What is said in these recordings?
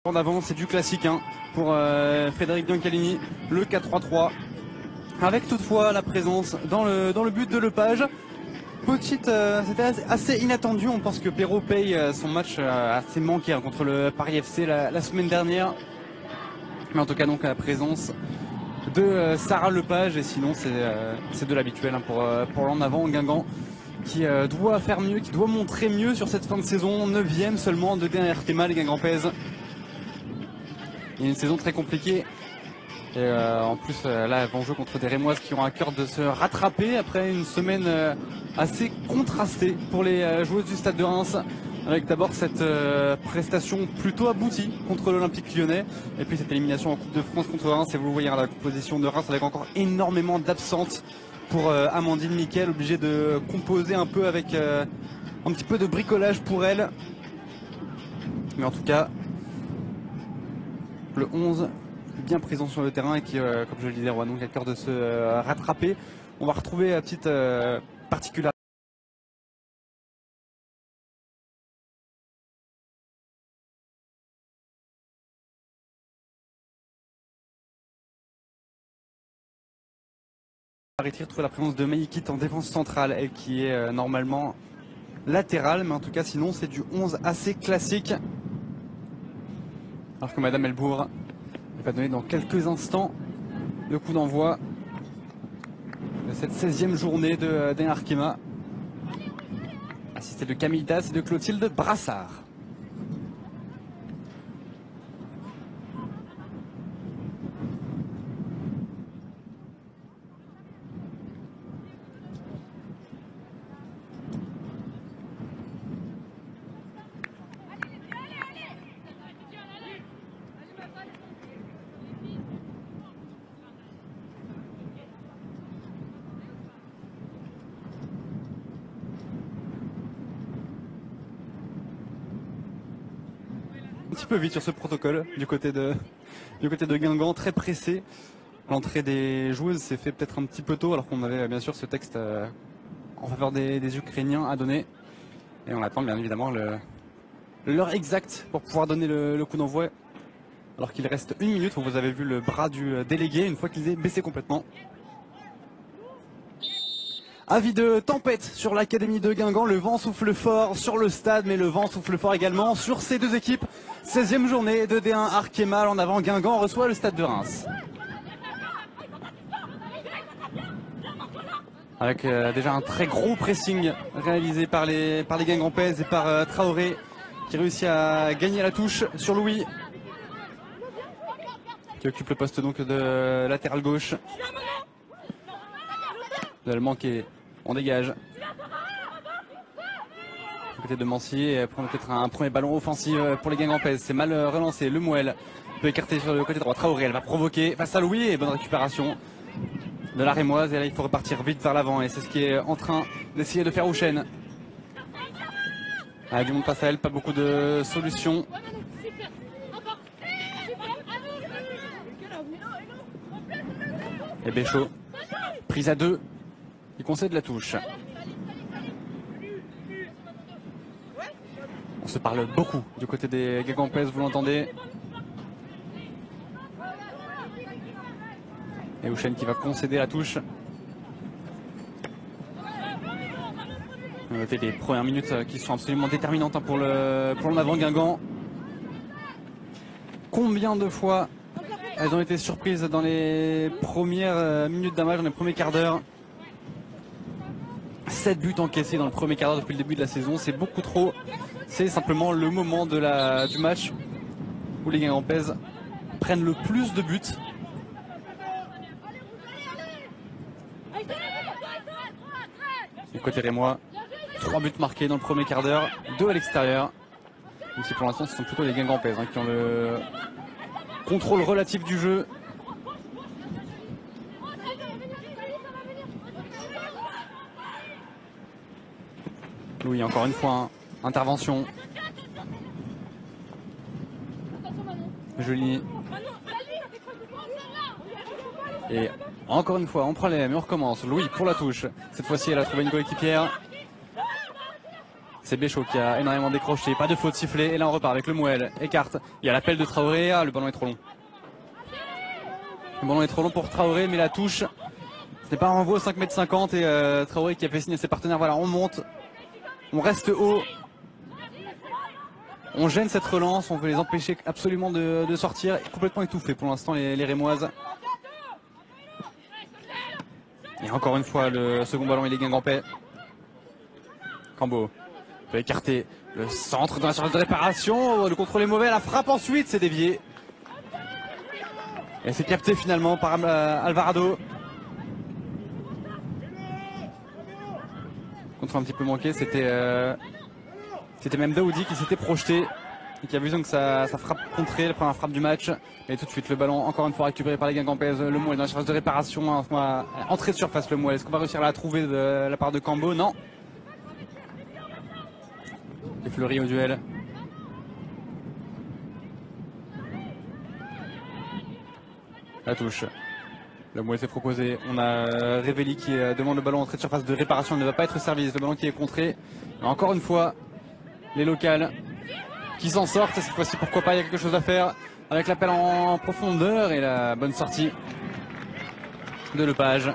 En avant, c'est du classique hein, pour Frédéric Biancalini, le 4-3-3, avec toutefois la présence dans le but de Lepage. C'était assez inattendu, on pense que Perrault paye son match assez manqué hein, contre le Paris FC la semaine dernière. Mais en tout cas donc la présence de Sarah Lepage, et sinon c'est de l'habituel hein, pour l'en avant Guingamp qui doit faire mieux, qui doit montrer mieux sur cette fin de saison, 9e seulement de D1 Arkema, les Guingampaises. Il y a une saison très compliquée. Et en plus, là, elles vont jouer contre des Rémoises qui ont à cœur de se rattraper après une semaine assez contrastée pour les joueuses du Stade de Reims. Avec d'abord cette prestation plutôt aboutie contre l'Olympique Lyonnais. Et puis cette élimination en Coupe de France contre Reims. Et vous le voyez, la composition de Reims avec encore énormément d'absentes pour Amandine Miquel, obligée de composer un peu avec un petit peu de bricolage pour elle. Mais en tout cas, le 11 bien présent sur le terrain et qui, comme je le disais, aura donc à cœur de se rattraper. On va retrouver la petite particularité. Retrouver la présence de Maïkit en défense centrale, elle qui est normalement latérale, mais en tout cas sinon c'est du 11 assez classique. Alors que Madame Elbourg va donner dans quelques instants le coup d'envoi de cette 16e journée de D1 Arkema, assisté de Camille Das et de Clotilde Brassard. Un petit peu vite sur ce protocole du côté de Guingamp, très pressé. L'entrée des joueuses s'est fait peut-être un petit peu tôt, alors qu'on avait bien sûr ce texte en faveur des Ukrainiens à donner. Et on attend bien évidemment l'heure exacte pour pouvoir donner le coup d'envoi. Alors qu'il reste 1 minute, vous avez vu le bras du délégué une fois qu'il est baissé complètement. Avis de tempête sur l'académie de Guingamp, le vent souffle fort sur le stade, mais le vent souffle fort également sur ces deux équipes. 16e journée de D1 Arkema, en avant Guingamp reçoit le Stade de Reims. Avec déjà un très gros pressing réalisé par les Guingampaises et par Traoré, qui réussit à gagner la touche sur Louis, qui occupe le poste donc de latéral gauche. L'Allemand qui est on dégage. Du côté de Mancy, et prendre peut-être un premier ballon offensif pour les Guingampaises. C'est mal relancé. Le Mouel peut écarter sur le côté droit. Traoré, elle va provoquer face à Louis et bonne récupération de la Rémoise. Et là, il faut repartir vite vers l'avant et c'est ce qui est en train d'essayer de faire Houchen. Ah, du monde face à elle, pas beaucoup de solutions. Et Béchaud, prise à 2. Il concède la touche. On se parle beaucoup du côté des Guingampaises, vous l'entendez. Et Houchen qui va concéder la touche. On va noter les premières minutes qui sont absolument déterminantes pour l'en avant Guingamp. Combien de fois elles ont été surprises dans les premières minutes d'un match, dans les premiers quarts d'heure. 7 buts encaissés dans le premier quart d'heure depuis le début de la saison, c'est beaucoup trop. C'est simplement le moment du match où les Guingampaises prennent le plus de buts. Du côté rémois, 3 buts marqués dans le premier quart d'heure, 2 à l'extérieur. Même si pour l'instant ce sont plutôt les Guingampaises qui ont le contrôle relatif du jeu. Oui, encore une fois, intervention. Joli. Et encore une fois, on prend les mais on recommence. Louis pour la touche. Cette fois-ci, elle a trouvé une coéquipière. C'est Béchaud qui a énormément décroché, pas de faute sifflée, et là on repart avec le Mouel, écarte. Il y a l'appel de Traoré, le ballon est trop long. Le ballon est trop long pour Traoré, mais la touche, ce n'est pas un renvoi au 5,50 m et Traoré qui a fait signe à ses partenaires, voilà, on monte, on reste haut. On gêne cette relance, on veut les empêcher absolument de sortir, complètement étouffés pour l'instant les Rémoises. Et encore une fois, le second ballon, il est Guingampais. Cambo peut écarter le centre dans la surface de réparation. Le contrôle est mauvais, la frappe ensuite, c'est dévié. Et c'est capté finalement par Alvarado. Contrôle un petit peu manqué, c'était même Daoudi qui s'était projeté. Et qui a vu que sa frappe contrée, la première frappe du match. Et tout de suite le ballon encore une fois récupéré par les Guingampaises. Le Mouel dans la surface de réparation, entrée de surface le Mouel. Est-ce qu'on va réussir à la trouver de la part de Cambo? Non. Et Fleury au duel. La touche. Le Mouel s'est proposé. On a Révéli qui demande le ballon entrée de surface de réparation. Il ne va pas être service. Le ballon qui est contré. Et encore une fois, les locales qui s'en sortent. Cette fois-ci, pourquoi pas, il y a quelque chose à faire avec l'appel en profondeur et la bonne sortie de Lepage.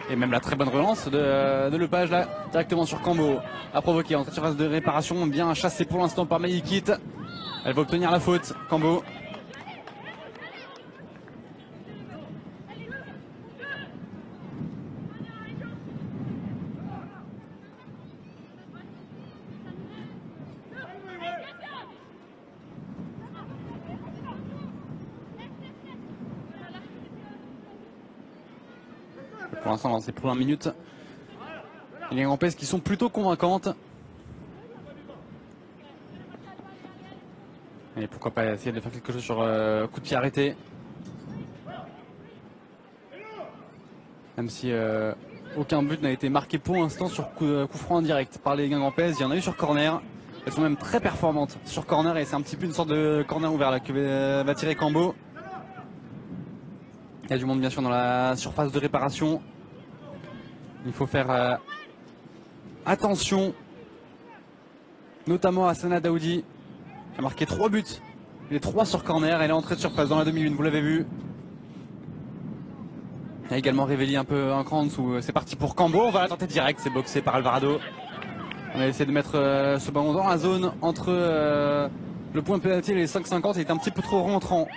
Et même la très bonne relance de Lepage là, directement sur Cambo. A provoqué en surface de réparation, bien chassé pour l'instant par Maïkit. Elle va obtenir la faute, Cambo. Pour l'instant, c'est pour 1 minute. Les Guingampaises qui sont plutôt convaincantes. Et pourquoi pas essayer de faire quelque chose sur coup de pied arrêté. Même si aucun but n'a été marqué pour l'instant sur coup franc en direct par les Guingampaises. Il y en a eu sur corner. Elles sont même très performantes sur corner et c'est un petit peu une sorte de corner ouvert là que va tirer Cambo. Il y a du monde bien sûr dans la surface de réparation. Il faut faire attention, notamment à Sana Daoudi, qui a marqué 3 buts, les 3 sur corner. Elle est entrée de surface dans la demi-lune, vous l'avez vu. Il y a également Révéli un peu un cran en dessous. C'est parti pour Cambo, on va la tenter direct, c'est boxé par Alvarado. On va essayer de mettre ce ballon dans la zone entre le point de pénalty et les 5,50. Il est un petit peu trop rentrant,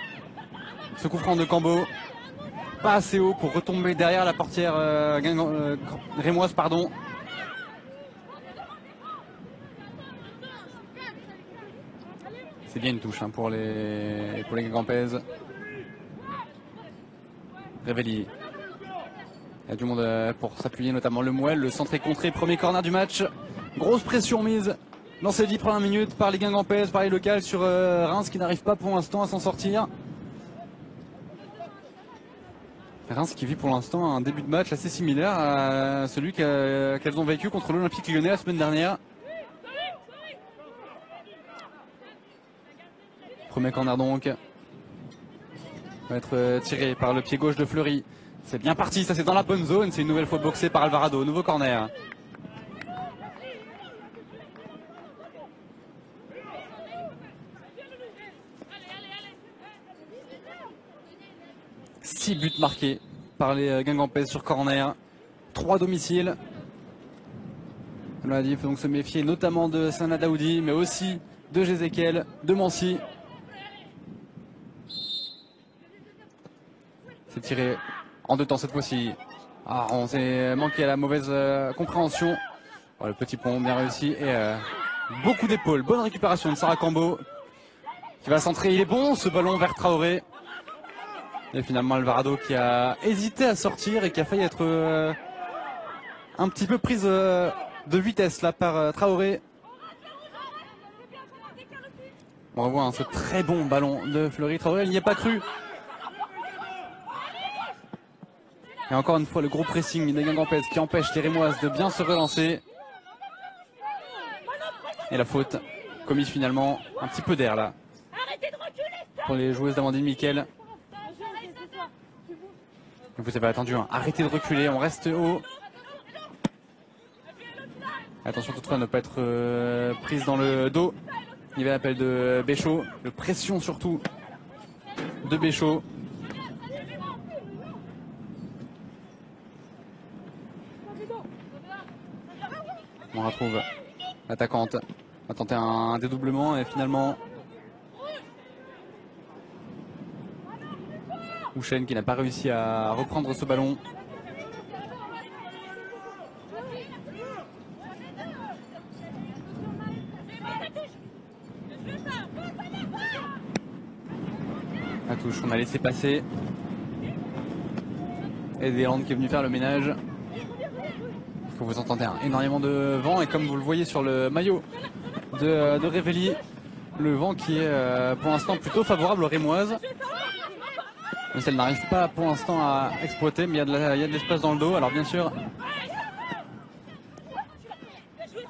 ce coup franc de Cambo. Pas assez haut pour retomber derrière la portière rémoise, pardon. C'est bien une touche hein, pour les Guingampaises. Révéli. Il y a du monde pour s'appuyer, notamment le Mouel. Le centre est contré, premier corner du match. Grosse pression mise dans ces 10 premières minutes par les Guingampaises, par les locales sur Reims qui n'arrive pas pour l'instant à s'en sortir. Reims qui vit pour l'instant un début de match assez similaire à celui qu'elles ont vécu contre l'Olympique Lyonnais la semaine dernière. Premier corner donc. Va être tiré par le pied gauche de Fleury. C'est bien parti, ça c'est dans la bonne zone. C'est une nouvelle fois boxé par Alvarado. Nouveau corner. Six buts marqués par les Guingampaises sur corner. 3 domiciles. On l'a dit, il faut donc se méfier notamment de Sana Daoudi, mais aussi de Jézéchiel, de Mancy. C'est tiré en 2 temps cette fois-ci. Ah, on s'est manqué à la mauvaise compréhension. Oh, le petit pont bien réussi et beaucoup d'épaules. Bonne récupération de Sarah Cambo qui va centrer. Il est bon ce ballon vers Traoré. Et finalement Alvarado qui a hésité à sortir et qui a failli être un petit peu prise de vitesse là par Traoré. On revoit hein, ce très bon ballon de Fleury. Traoré, il n'y a pas cru. Et encore une fois le gros pressing des Guingampaises qui empêche les Rémoises de bien se relancer. Et la faute commise finalement, un petit peu d'air là pour les joueuses d'Amandine Miquel. Vous avez attendu, hein. Arrêtez de reculer, on reste haut. Attention toutefois à ne pas être prise dans le dos. Il y avait l'appel de Béchaud, de pression surtout de Béchaud. On retrouve l'attaquante. On va tenter un dédoublement et finalement Houchen qui n'a pas réussi à reprendre ce ballon. La touche, on a laissé passer. Et Deslandes qui est venu faire le ménage. Vous entendez énormément de vent et comme vous le voyez sur le maillot de Révelli, le vent qui est pour l'instant plutôt favorable aux Rémoises. Mais elle n'arrive pas pour l'instant à exploiter, mais il y a de l'espace dans le dos. Alors bien sûr,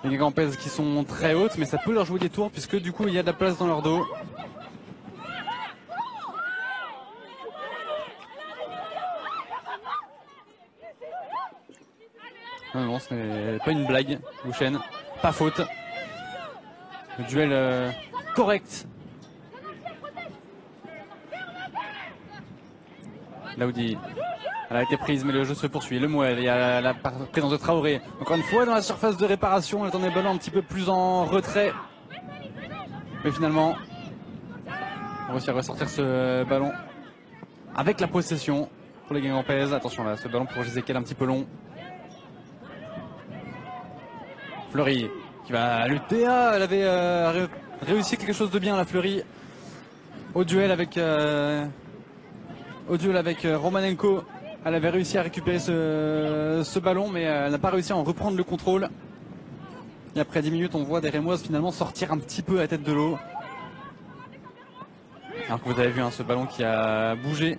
les Guingampaises qui sont très hautes, mais ça peut leur jouer des tours puisque du coup il y a de la place dans leur dos. Non, non, ce n'est pas une blague, Houchen. Pas faute. Le duel correct. Laoudi. Elle a été prise, mais le jeu se poursuit. Le Mouel, il y a la présence de Traoré. Encore une fois dans la surface de réparation. Elle attendait le ballon un petit peu plus en retrait. Mais finalement, on réussit à ressortir ce ballon avec la possession pour les Guingampaises. Attention là, ce ballon pour Giséquel un petit peu long. Fleury qui va lutter. Ah, elle avait réussi quelque chose de bien, la Fleury, au duel avec Romanenko. Elle avait réussi à récupérer ce ballon, mais elle n'a pas réussi à en reprendre le contrôle. Et après 10 minutes, on voit des Rémoises finalement sortir un petit peu à la tête de l'eau. Alors que vous avez vu ce ballon qui a bougé.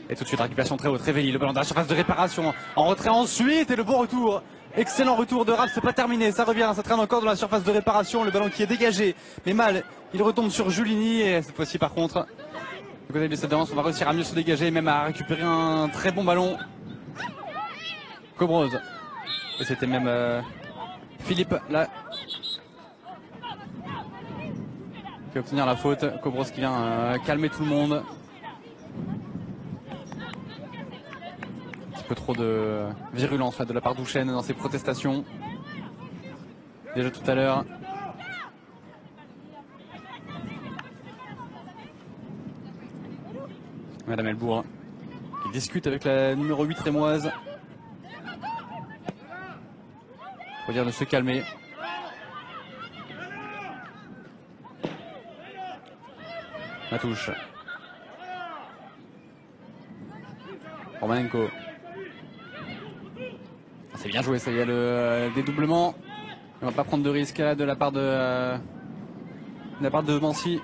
Et tout de suite, récupération très haute. Révelli, le ballon dans la surface de réparation. En retrait ensuite, et le bon retour. Excellent retour de Rapp, c'est pas terminé, ça revient, ça traîne encore dans la surface de réparation, le ballon qui est dégagé, mais mal, il retombe sur Julini et cette fois-ci par contre, du côté de cette défense, on va réussir à mieux se dégager, même à récupérer un très bon ballon. Cobroz, et c'était même Philippe là qui va obtenir la faute. Cobroz qui vient calmer tout le monde. Un peu trop de virulence de la part d'Houchen dans ses protestations. Déjà tout à l'heure. Madame Elbourg qui discute avec la numéro 8 rémoise. Faut dire de se calmer. La touche. Romanenko. C'est bien joué, ça y est, le dédoublement. On va pas prendre de risque là de la part de Mancy.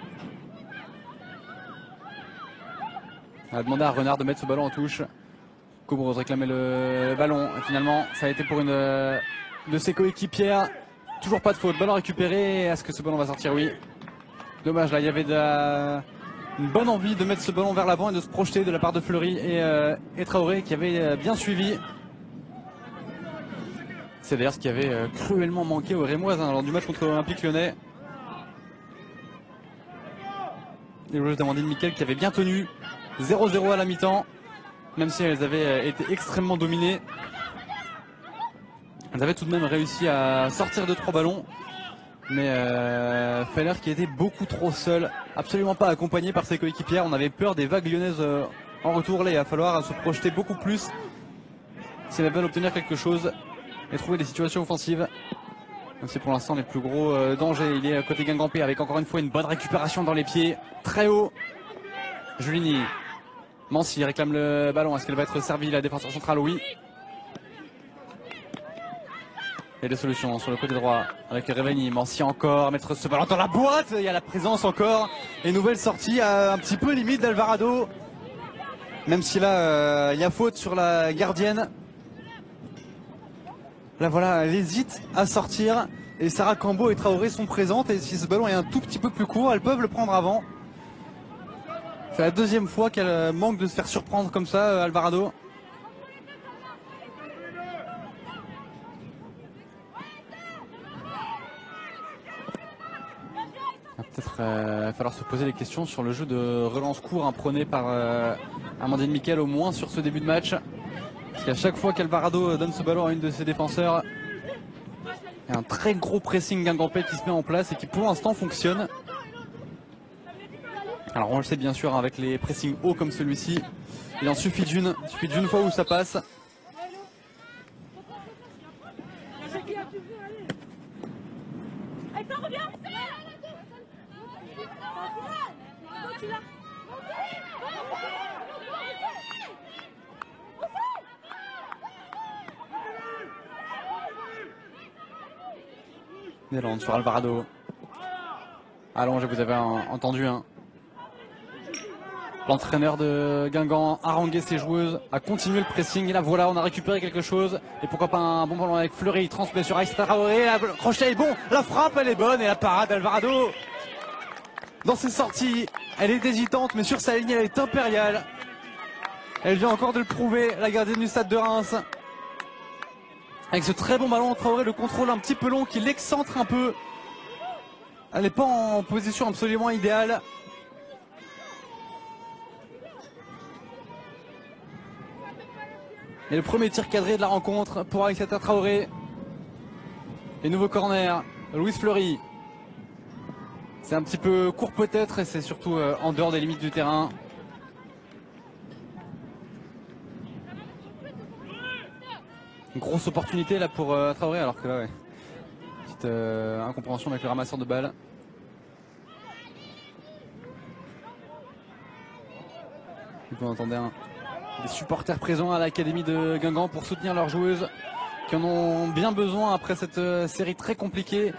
On a demandé à Renard de mettre ce ballon en touche. Cobroz réclamait le ballon. Et finalement, ça a été pour une de ses coéquipières. Toujours pas de faute. Ballon récupéré. Est-ce que ce ballon va sortir? Oui. Dommage, là, il y avait une bonne envie de mettre ce ballon vers l'avant et de se projeter de la part de Fleury et Traoré qui avait bien suivi. C'est d'ailleurs ce qui avait cruellement manqué aux Rémoises lors du match contre l'Olympique Lyonnais. Les joueuses d'Amandine Miquel qui avaient bien tenu 0-0 à la mi-temps, même si elles avaient été extrêmement dominées. Elles avaient tout de même réussi à sortir de 3 ballons. Mais Feller qui était beaucoup trop seul, absolument pas accompagné par ses coéquipières. On avait peur des vagues lyonnaises en retour. Là, il va falloir se projeter beaucoup plus si elles veulent obtenir quelque chose et trouver des situations offensives. C'est pour l'instant les plus gros dangers. Il est côté Guingampais avec encore une fois une bonne récupération dans les pieds, très haut. Julini, Mancy réclame le ballon. Est-ce qu'elle va être servie, la défenseur centrale? Oui. Et des solutions sur le côté droit avec Révelli. Mancy encore, mettre ce ballon dans la boîte. Il y a la présence encore. Et nouvelle sortie un petit peu limite d'Alvarado. Même si là, il y a faute sur la gardienne. Là voilà, elle hésite à sortir. Et Sarah Cambo et Traoré sont présentes. Et si ce ballon est un tout petit peu plus court, elles peuvent le prendre avant. C'est la deuxième fois qu'elle manque de se faire surprendre comme ça, Alvarado. va falloir se poser des questions sur le jeu de relance court prôné par Amandine Miquel, au moins sur ce début de match. Parce qu'à chaque fois qu'Alvarado donne ce ballon à une de ses défenseurs, il y a un très gros pressing guingampais qui se met en place et qui pour l'instant fonctionne. Alors on le sait bien sûr, avec les pressings hauts comme celui-ci, il en suffit d'une fois où ça passe. Deslandes sur Alvarado. Allongé, vous avez entendu l'entraîneur de Guingamp haranguer ses joueuses, a continué le pressing et là voilà, on a récupéré quelque chose. Et pourquoi pas un bon ballon avec Fleury, il transmet sur Aïssa Traoré, le crochet est bon, la frappe elle est bonne et la parade d'Alvarado. Dans ses sorties, elle est hésitante mais sur sa ligne elle est impériale. Elle vient encore de le prouver, la gardienne du stade de Reims. Avec ce très bon ballon, Traoré, le contrôle un petit peu long qui l'excentre un peu. Elle n'est pas en position absolument idéale. Et le premier tir cadré de la rencontre pour Aïssa Traoré. Et nouveau corner, Louis Fleury. C'est un petit peu court peut-être et c'est surtout en dehors des limites du terrain. Une grosse opportunité là pour Traoré, alors que là, ouais, petite incompréhension avec le ramasseur de balles. Vous entendez des supporters présents à l'académie de Guingamp pour soutenir leurs joueuses qui en ont bien besoin après cette série très compliquée.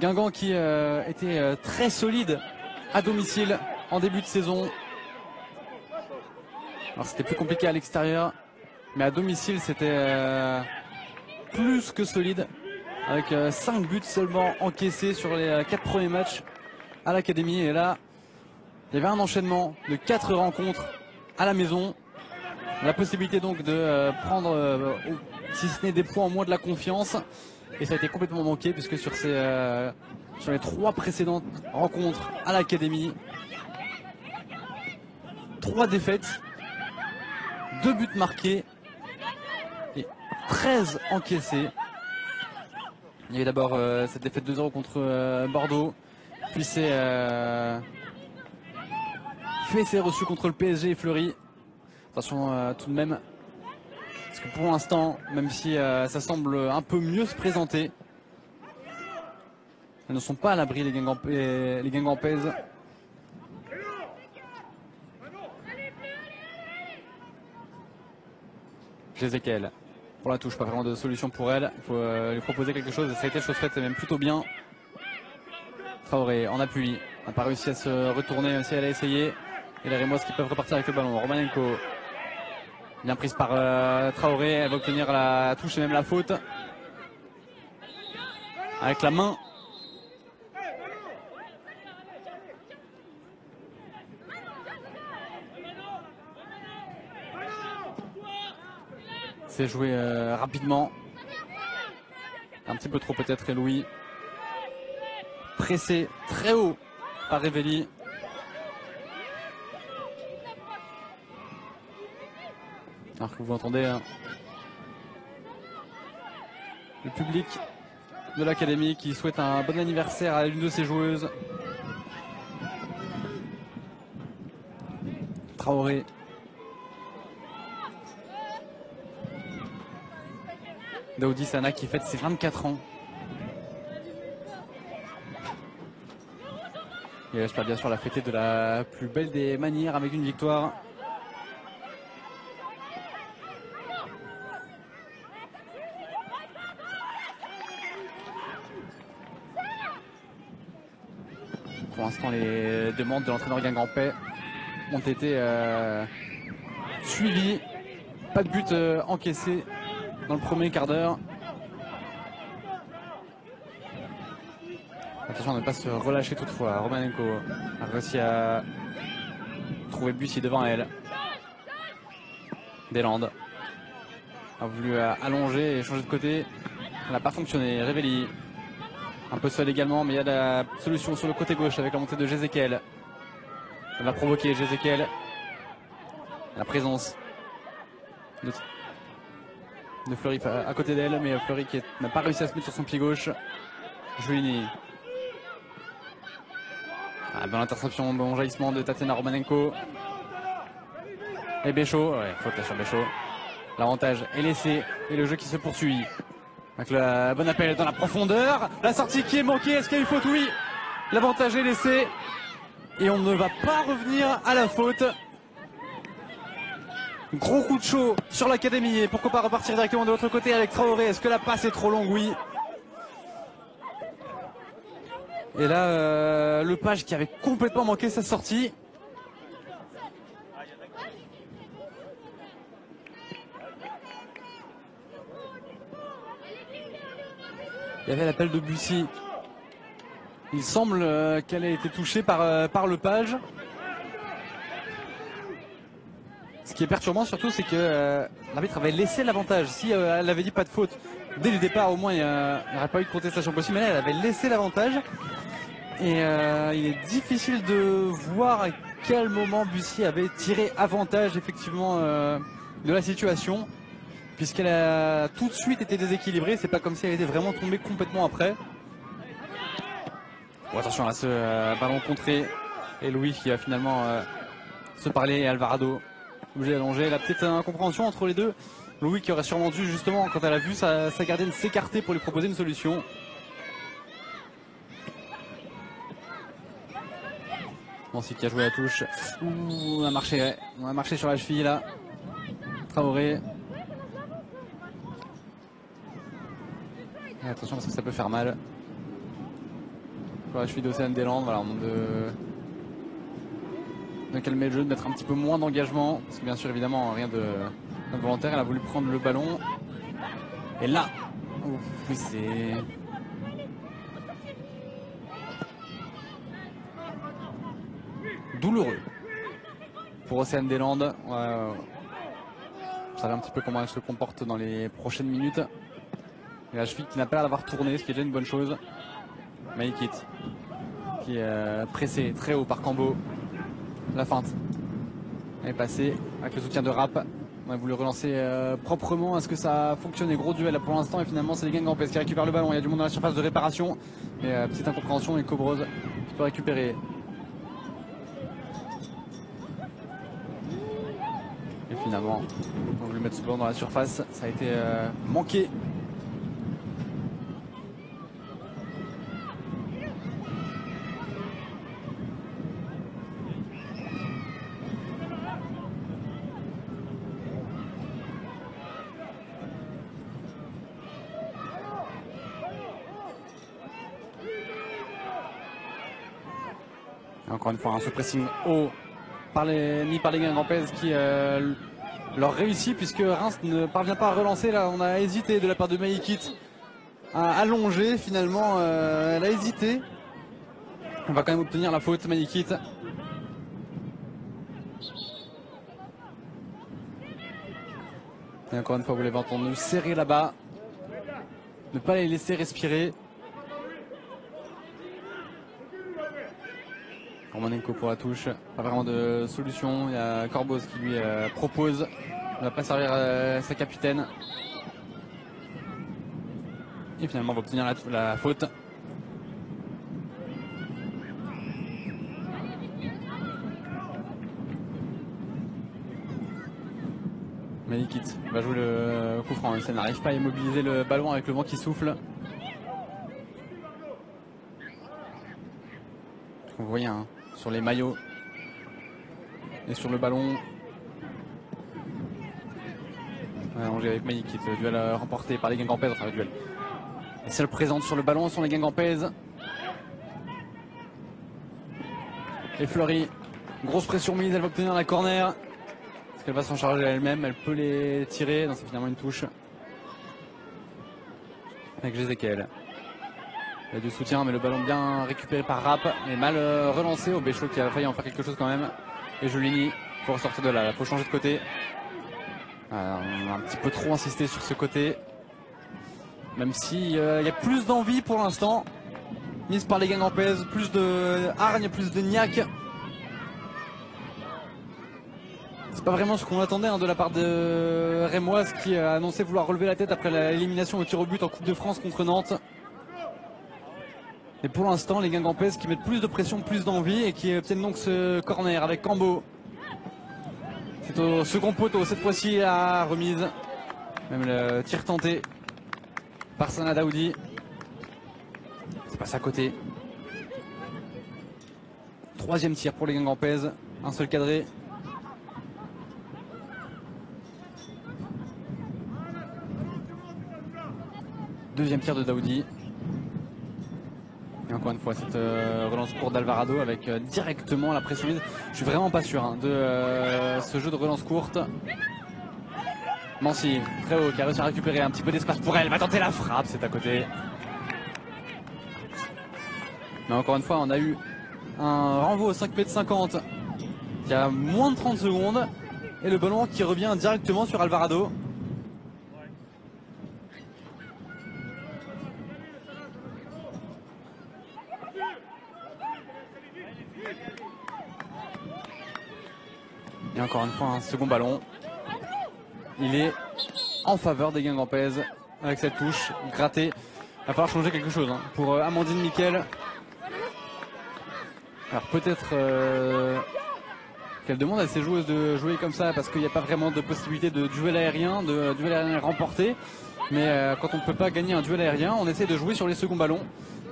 Guingamp qui était très solide à domicile en début de saison. Alors c'était plus compliqué à l'extérieur, mais à domicile c'était plus que solide, avec 5 buts seulement encaissés sur les 4 premiers matchs à l'académie. Et là, il y avait un enchaînement de 4 rencontres à la maison. La possibilité donc de prendre, si ce n'est des points, au moins de la confiance. Et ça a été complètement manqué puisque sur les 3 précédentes rencontres à l'académie, 3 défaites, 2 buts marqués et 13 encaissés. Il y a eu d'abord cette défaite 2-0 contre Bordeaux, puis c'est reçu contre le PSG et Fleury. Attention tout de même, parce que pour l'instant, même si ça semble un peu mieux se présenter, elles ne sont pas à l'abri les Guingampaises. Jézéquel pour la touche, pas vraiment de solution pour elle. Il faut lui proposer quelque chose. Ça a été chose faite, même plutôt bien. Traoré en appui, n'a pas réussi à se retourner même si elle a essayé. Et les Rémoises qui peuvent repartir avec le ballon. Romanenko, bien prise par Traoré, elle va obtenir la touche et même la faute. Avec la main. C'est joué rapidement. Un petit peu trop peut-être, et Louis. Pressé très haut par Révelli. Alors que vous entendez le public de l'académie qui souhaite un bon anniversaire à l'une de ses joueuses. Traoré. Daoudi Sana qui fête ses 24 ans. Et j'espère bien sûr la fêter de la plus belle des manières avec une victoire. Pour l'instant, les demandes de l'entraîneur guingampais ont été suivies. Pas de but encaissé dans le premier quart d'heure. Attention à ne pas se relâcher toutefois. Romanenko a réussi à trouver Bussy devant elle. Deslandes a voulu allonger et changer de côté. Ça n'a pas fonctionné. Révelli. Un peu seul également, mais il y a la solution sur le côté gauche avec la montée de Jézéchiel. Elle va provoquer Jézéchiel. La présence de Fleury à côté d'elle, mais Fleury qui n'a pas réussi à se mettre sur son pied gauche. Julini. Bonne interception, bon jaillissement de Tatiana Romanenko. Et Béchaud, ouais, faute là sur Béchaud. L'avantage est laissé et le jeu qui se poursuit. Avec le bon appel dans la profondeur. La sortie qui est manquée, est-ce qu'il y a eu faute? Oui. L'avantage est laissé. Et on ne va pas revenir à la faute. Gros coup de chaud sur l'académie. Et pourquoi pas repartir directement de l'autre côté avec Traoré. Est-ce que la passe est trop longue? Oui. Et là, le Page qui avait complètement manqué sa sortie. Il y avait l'appel de Bussy. Il semble qu'elle ait été touchée par le Page. Ce qui est perturbant surtout, c'est que l'arbitre avait laissé l'avantage. Si elle avait dit pas de faute dès le départ, au moins il n'y aurait pas eu de contestation possible. Mais là, elle avait laissé l'avantage. Et il est difficile de voir à quel moment Bussy avait tiré avantage effectivement de la situation, puisqu'elle a tout de suite été déséquilibrée. C'est pas comme si elle était vraiment tombée complètement après. Bon, attention à ce ballon contré. Et Louis qui va finalement se parler, et Alvarado obligé d'allonger. La petite incompréhension entre les deux. Louis qui aurait sûrement dû justement, quand elle a vu sa gardienne s'écarter, pour lui proposer une solution. Nancy qui a joué la touche. Ouh, on a marché, ouais. On a marché sur la cheville là. Traoré. Et attention parce que ça peut faire mal. Sur la cheville d'Océane Deslandes, voilà, on demande de calmer le jeu, de mettre un petit peu moins d'engagement. Parce que bien sûr évidemment rien de volontaire. Elle a voulu prendre le ballon. Et là, ouf, oui, c'est... douloureux pour Océane Deslandes. Vous savez un petit peu comment elle se comporte dans les prochaines minutes. Et la cheville qui n'a pas l'air d'avoir tourné, ce qui est déjà une bonne chose. Maïkit qui est pressé très haut par Cambo. La feinte est passée avec le soutien de Rapp. On a voulu relancer proprement. Est-ce que ça a fonctionné? Gros duel là pour l'instant, et finalement c'est les Guingampais qui récupèrent le ballon. Il y a du monde dans la surface de réparation, mais petite incompréhension, et Cobroz qui peut récupérer. Et finalement, on voulait mettre ce ballon dans la surface, ça a été manqué. Encore une fois, ce pressing haut mis par les Guingampaises qui leur réussit, puisque Reims ne parvient pas à relancer. Là, on a hésité de la part de Maïkit à allonger. Finalement, elle a hésité. On va quand même obtenir la faute, Maïkit. Et encore une fois, vous l'avez entendu, serrer là-bas. Ne pas les laisser respirer. Romanenko pour la touche, pas vraiment de solution. Il y a Corboz qui lui propose, il ne va pas servir sa capitaine. Et finalement on va obtenir la faute. Maïkit va jouer le coup franc, ça n'arrive pas à immobiliser le ballon avec le vent qui souffle. Vous voyez hein, sur les maillots et sur le ballon. Allongé avec Maïkit, le duel remporté par les Guingampaises, enfin le duel. Les seules présentes sur le ballon sont les Guingampaises. Et Fleury, grosse pression mise, elle va obtenir la corner. Est-ce qu'elle va s'en charger elle-même? Elle peut les tirer, non, c'est finalement une touche. Avec Jézéchiel. Il y a du soutien, mais le ballon bien récupéré par Rapp, mais mal relancé. Au Béchaud qui a failli en faire quelque chose quand même. Et Julini, il faut ressortir de là, il faut changer de côté. On a un petit peu trop insisté sur ce côté. Même s'il y a plus d'envie pour l'instant. mise par les Guingampais, plus de hargne, plus de niaque. C'est pas vraiment ce qu'on attendait de la part de Rémoise qui a annoncé vouloir relever la tête après l'élimination au tir au but en Coupe de France contre Nantes. Et pour l'instant, les Guingampais qui mettent plus de pression, plus d'envie et qui obtiennent donc ce corner avec Cambo. C'est au second poteau, cette fois-ci la remise. Même le tir tenté par Sana Daoudi. C'est passé à côté. Troisième tir pour les Guingampais, un seul cadré. Deuxième tir de Daoudi. Et encore une fois cette relance courte d'Alvarado avec directement la pression mise. Je suis vraiment pas sûr de ce jeu de relance courte. Mancy, très haut, qui a réussi à récupérer un petit peu d'espace pour elle. Va tenter la frappe, c'est à côté. Mais encore une fois, on a eu un renvoi au 5,50 m qui a moins de 30 secondes. Et le ballon qui revient directement sur Alvarado. Et encore une fois, un second ballon. Il est en faveur des Guingampais avec cette touche grattée. Il va falloir changer quelque chose pour Amandine Miquel. Alors peut-être qu'elle demande à ses joueuses de jouer comme ça parce qu'il n'y a pas vraiment de possibilité de duel aérien, remporté. Mais quand on ne peut pas gagner un duel aérien, on essaie de jouer sur les seconds ballons.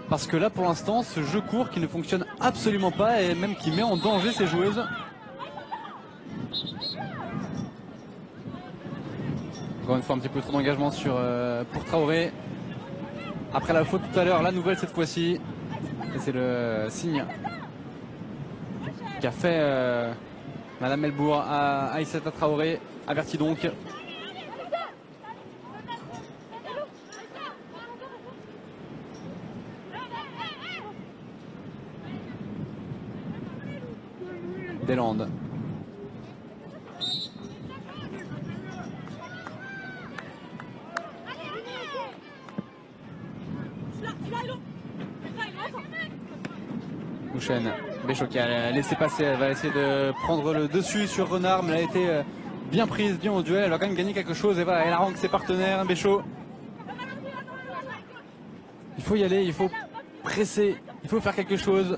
Parce que là pour l'instant, ce jeu court qui ne fonctionne absolument pas et même qui met en danger ses joueuses. Encore une fois un petit peu trop d'engagement pour Traoré. Après la faute tout à l'heure, la nouvelle cette fois-ci. Et c'est le signe qu'a fait Madame Melbourg à Aïssata Traoré. Averti donc. Deslandes. Bouchen, Béchot qui a laissé passer, elle va essayer de prendre le dessus sur Renard, mais elle a été bien prise, bien au duel, elle va quand même gagner quelque chose et voilà, elle arrange ses partenaires, Béchot. Il faut y aller, il faut presser, il faut faire quelque chose.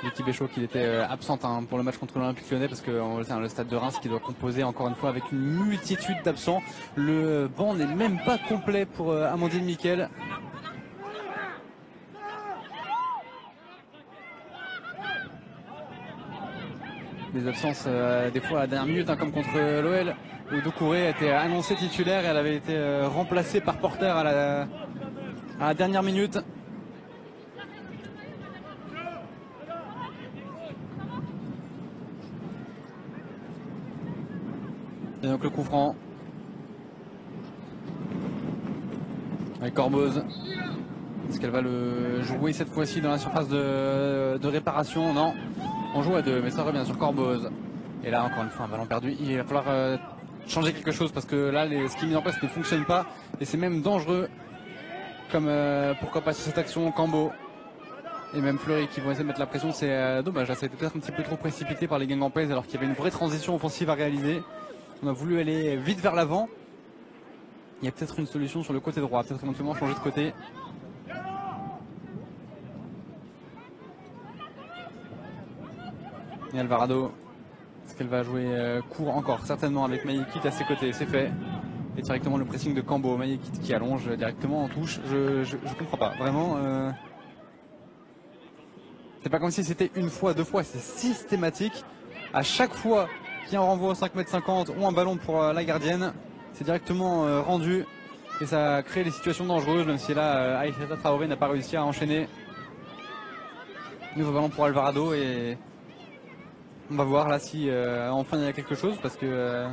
Vicky Béchot qui était absente pour le match contre l'Olympique Lyonnais parce que le stade de Reims qui doit composer encore une fois avec une multitude d'absents. Le banc n'est même pas complet pour Amandine Miquel. Des absences des fois à la dernière minute comme contre l'OL où Doucouré a été annoncée titulaire et elle avait été remplacée par Porter à la dernière minute. Et donc le coup franc avec Corboz. Est-ce qu'elle va le jouer cette fois-ci dans la surface de réparation? Non, on joue à deux, mais ça revient sur Corboz. Et là encore une fois un ballon perdu. Il va falloir changer quelque chose parce que là ce qui est mis en place ne fonctionne pas et c'est même dangereux. Comme pourquoi pas sur cette action Cambo et même Fleury qui vont essayer de mettre la pression. C'est dommage, là, ça a été peut-être un petit peu trop précipité par les Guingampais alors qu'il y avait une vraie transition offensive à réaliser. On a voulu aller vite vers l'avant. Il y a peut-être une solution sur le côté droit, peut-être éventuellement changer de côté. Et Alvarado, est-ce qu'elle va jouer court encore? Certainement avec Mayekit à ses côtés, c'est fait. Et directement le pressing de Cambo, Mayekit qui allonge directement en touche. Je comprends pas, vraiment. C'est pas comme si c'était une fois, deux fois, c'est systématique. À chaque fois qu'il y a un renvoi au 5,50 m ou un ballon pour la gardienne, c'est directement rendu. Et ça crée des situations dangereuses, même si là, Aïssata Traoré n'a pas réussi à enchaîner. Nouveau ballon pour Alvarado et on va voir là si enfin il y a quelque chose parce que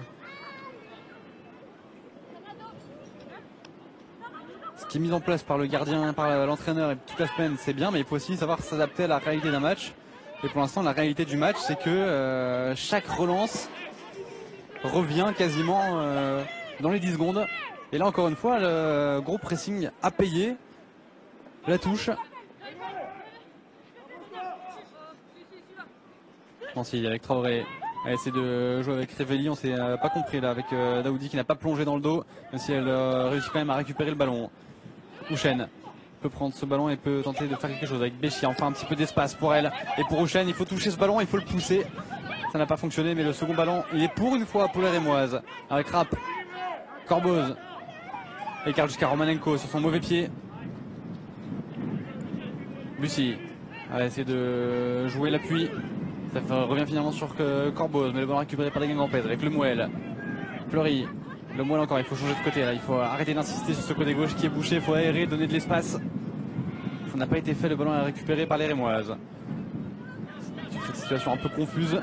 ce qui est mis en place par le gardien, par l'entraîneur et toute la semaine, c'est bien, mais il faut aussi savoir s'adapter à la réalité d'un match. Et pour l'instant, la réalité du match, c'est que chaque relance revient quasiment dans les 10 secondes. Et là encore une fois, le gros pressing a payé. La touche. Nancy avec Traoré. Elle essaie de jouer avec Révelli, on s'est pas compris là avec Daoudi qui n'a pas plongé dans le dos, même si elle réussit quand même à récupérer le ballon. Ouchen peut prendre ce ballon et peut tenter de faire quelque chose avec Béchia. Enfin un petit peu d'espace pour elle. Et pour Ouchen, il faut toucher ce ballon, il faut le pousser. Ça n'a pas fonctionné, mais le second ballon, il est pour une fois pour les Rémoises. Avec Rapp, Corboz. Écart jusqu'à Romanenko sur son mauvais pied. Bussy va essayer de jouer l'appui. Ça revient finalement sur Corboz, mais le ballon récupéré par les Guingampais avec Le Mouel. Fleury. Le Mouel encore, il faut changer de côté là. Il faut arrêter d'insister sur ce côté gauche qui est bouché. Il faut aérer, donner de l'espace. Ça n'a pas été fait, le ballon est récupéré par les Rémoises. Cette situation un peu confuse.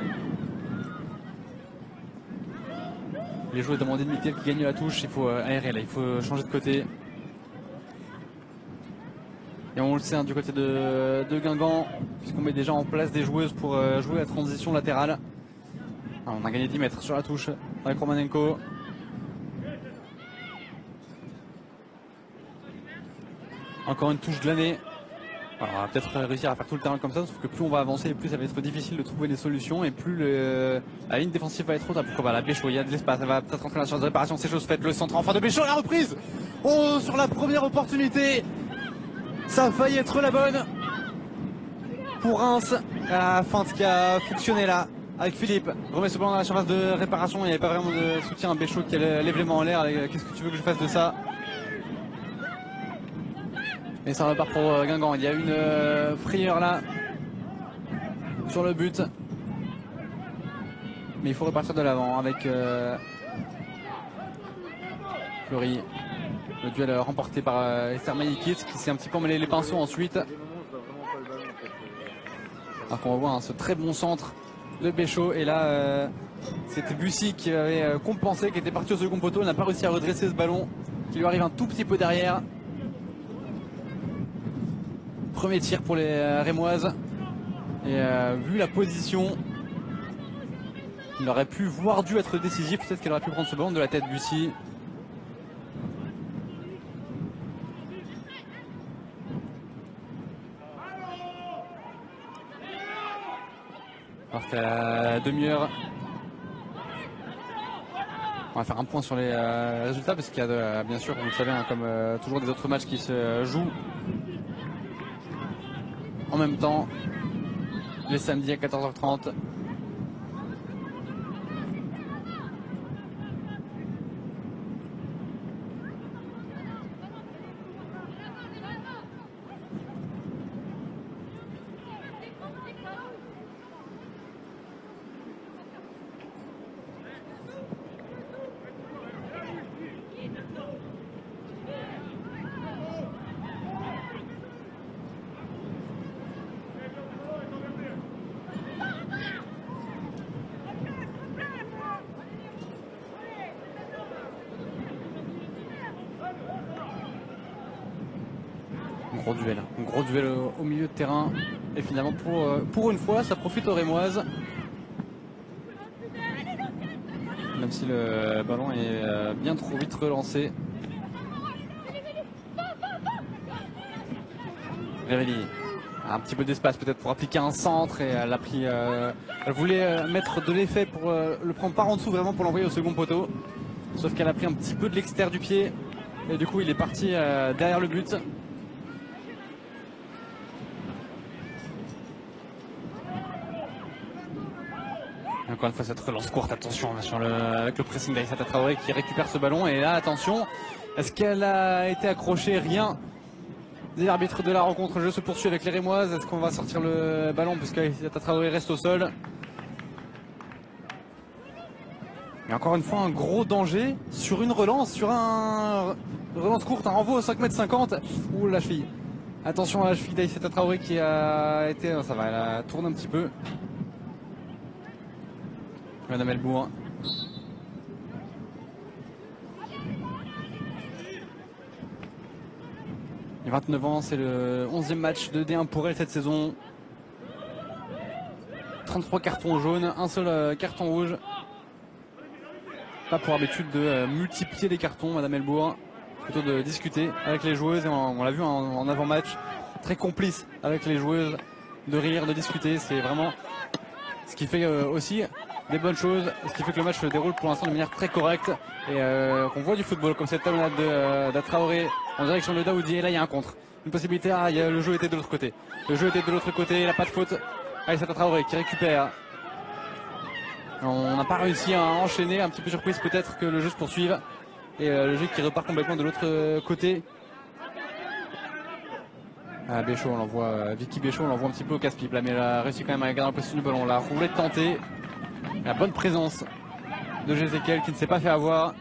Les joueurs demandent de Mictel qui gagne la touche. Il faut aérer là, il faut changer de côté. Et on le sait hein, du côté de Guingamp, puisqu'on met déjà en place des joueuses pour jouer la transition latérale. Alors, on a gagné 10 mètres sur la touche avec Romanenko. Encore une touche de l'année. On va peut-être réussir à faire tout le terrain comme ça, sauf que plus on va avancer, plus ça va être difficile de trouver des solutions et plus la ligne défensive va être haute. Pourquoi pas la Béchaud, il y a de l'espace, elle va peut-être rentrer dans la surface de réparation, c'est chose faite. Le centre enfin de Béchaud, la reprise. Oh, sur la première opportunité. Ça a failli être la bonne pour Reims. La feinte qui a fonctionné là avec Philippe. Remet ce ballon dans la surface de réparation. Il n'y avait pas vraiment de soutien. Béchaud qui lève les mains en l'air. Qu'est-ce que tu veux que je fasse de ça? Et ça repart pour Guingamp. Il y a une frayeur là sur le but. Mais il faut repartir de l'avant avec Fleury. Le duel remporté par Esther Maïkis qui s'est un petit peu emmêlé les pinceaux ensuite. Alors qu'on revoit hein, ce très bon centre de Béchaud. Et là, c'était Bussy qui avait compensé, qui était parti au second poteau. Il n'a pas réussi à redresser ce ballon qui lui arrive un tout petit peu derrière. Premier tir pour les Rémoises. Et vu la position, il aurait pu, voire dû être décisif. Peut-être qu'elle aurait pu prendre ce ballon de la tête Bussy. Alors qu'à la demi-heure, on va faire un point sur les résultats parce qu'il y a bien sûr, vous le savez, hein, comme toujours des autres matchs qui se jouent en même temps les samedis à 14h30. Un gros duel au milieu de terrain. Et finalement, pour une fois, ça profite aux Rémoises. Même si le ballon est bien trop vite relancé. Révelli a un petit peu d'espace peut-être pour appliquer un centre. Et elle a pris. Elle voulait mettre de l'effet pour le prendre par en dessous vraiment pour l'envoyer au second poteau. Sauf qu'elle a pris un petit peu de l'extérieur du pied. Et du coup, il est parti derrière le but. Encore une fois cette relance courte, attention avec le pressing d'Aïssata Traoré qui récupère ce ballon. Et là attention, est-ce qu'elle a été accrochée? Rien des arbitres de la rencontre. Le jeu se poursuit avec les Rémoises. Est-ce qu'on va sortir le ballon puisqu'Aïssata Traoré reste au sol? Et encore une fois un gros danger sur une relance, sur une relance courte, un renvoi au 5,50 m. Ouh la cheville. Attention à la cheville d'Aïssata Traoré qui a été... Ça va, elle a tourné un petit peu. Madame Elbourg. Il a 29 ans, c'est le 11e match de D1 pour elle cette saison. 33 cartons jaunes, un seul carton rouge. pas pour habitude de multiplier les cartons, Madame Elbourg, plutôt de discuter avec les joueuses, et on l'a vu en avant-match, très complice avec les joueuses, de rire, de discuter, c'est vraiment ce qui fait aussi des bonnes choses, ce qui fait que le match se déroule pour l'instant de manière très correcte, et qu'on voit du football, comme cette talonnade de Traoré en direction de Daoudi, et là il y a un contre, une possibilité, le jeu était de l'autre côté, il n'a pas de faute, allez c'est Traoré qui récupère. On n'a pas réussi à enchaîner, un petit peu surprise peut-être que le jeu se poursuive. Et le jeu qui repart complètement de l'autre côté. Béchaud, on l'envoie, Vicky Béchaud, on l'envoie un petit peu au casse-pipe là, mais elle a réussi quand même à garder la possession du ballon. La roulette tentée, la bonne présence de Jézéquel qui ne s'est pas fait avoir.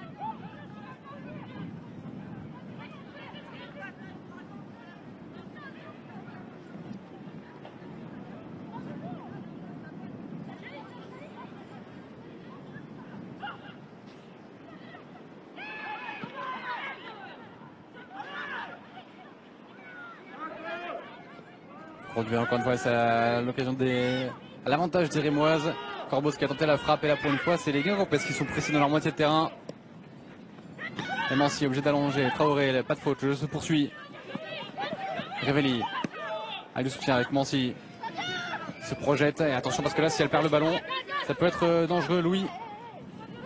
Produit encore une fois, c'est l'occasion à l'avantage des Rémoises. Corbos qui a tenté la frappe, et là pour une fois c'est les Guingampais qui sont pressés dans leur moitié de terrain. Et Mancy obligé d'allonger, Traoré, pas de faute, le jeu se poursuit. Révelli, avec le soutien avec Mancy, se projette, et attention parce que là si elle perd le ballon, ça peut être dangereux. Louis,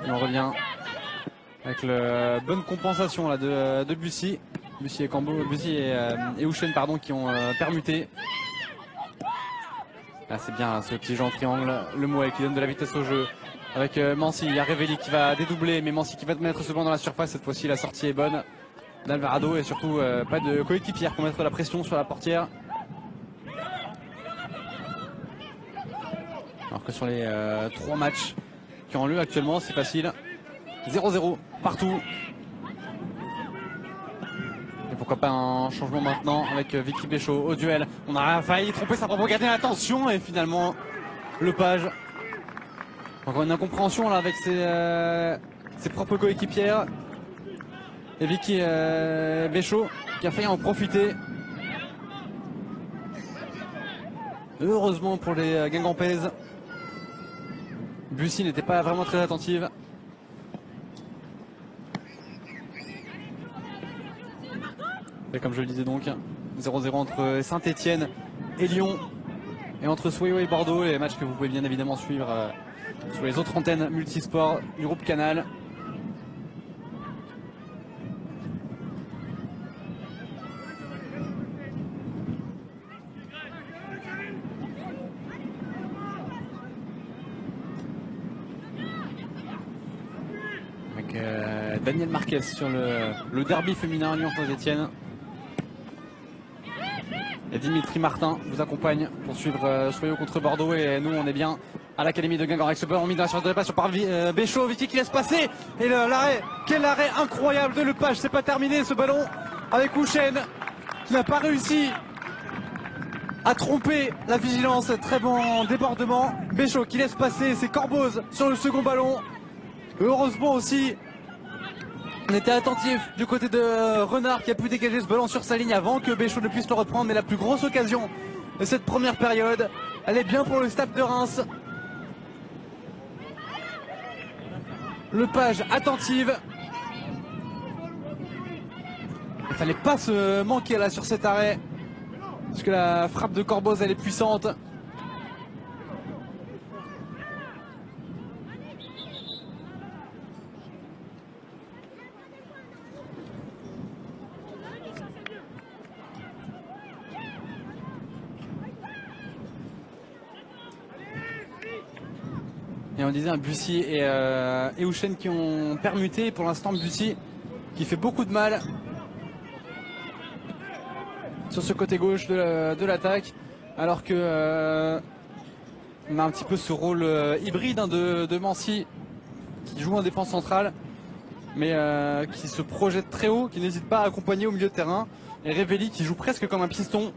et on revient avec la bonne compensation là, de Bussy. Bussy et Houchen pardon, qui ont permuté. Là c'est bien ce petit jeu en triangle, le Mouet qui donne de la vitesse au jeu avec Mancy, il y a Révelli qui va dédoubler, mais Mancy qui va mettre ce ballon dans la surface, cette fois-ci la sortie est bonne d'Alvarado, et surtout pas de coéquipière pour mettre la pression sur la portière. Alors que sur les 3 matchs qui ont lieu actuellement, c'est facile, 0-0 partout. Et pourquoi pas un changement maintenant avec Vicky Béchaud au duel. On a failli tromper sa propre gardienne, attention, et finalement Lepage. Encore une incompréhension là avec ses propres coéquipières. Et Vicky Béchaud qui a failli en profiter. Heureusement pour les Guingampaises, Bussy n'était pas vraiment très attentive. Et comme je le disais donc, 0-0 entre Saint-Etienne et Lyon, et entre Soyo et Bordeaux, les matchs que vous pouvez bien évidemment suivre sur les autres antennes multisports du groupe Canal. Avec Daniel Marquez sur le derby féminin Lyon-Saint-Etienne. Et Dimitri Martin vous accompagne pour suivre Soyo contre Bordeaux, et nous on est bien à l'académie de Guingamp avec ce ballon mis dans la surface de réparation par Béchaud, Vicky qui laisse passer, et l'arrêt, quel arrêt incroyable de Lepage, c'est pas terminé ce ballon avec Houchen qui n'a pas réussi à tromper la vigilance, très bon débordement. Béchaud qui laisse passer, c'est Corboz sur le second ballon. Heureusement aussi, on était attentif du côté de Renard qui a pu dégager ce ballon sur sa ligne avant que Béchaud ne puisse le reprendre. Mais la plus grosse occasion de cette première période, elle est bien pour le Stade de Reims. Lepage attentive. Il fallait pas se manquer là sur cet arrêt, parce que la frappe de Corboz elle est puissante. Et on disait un Bussy et Houchen qui ont permuté. Pour l'instant Bussy qui fait beaucoup de mal sur ce côté gauche de l'attaque, alors que on a un petit peu ce rôle hybride de Mancy qui joue en défense centrale, mais qui se projette très haut, qui n'hésite pas à accompagner au milieu de terrain, et Révelli qui joue presque comme un piston.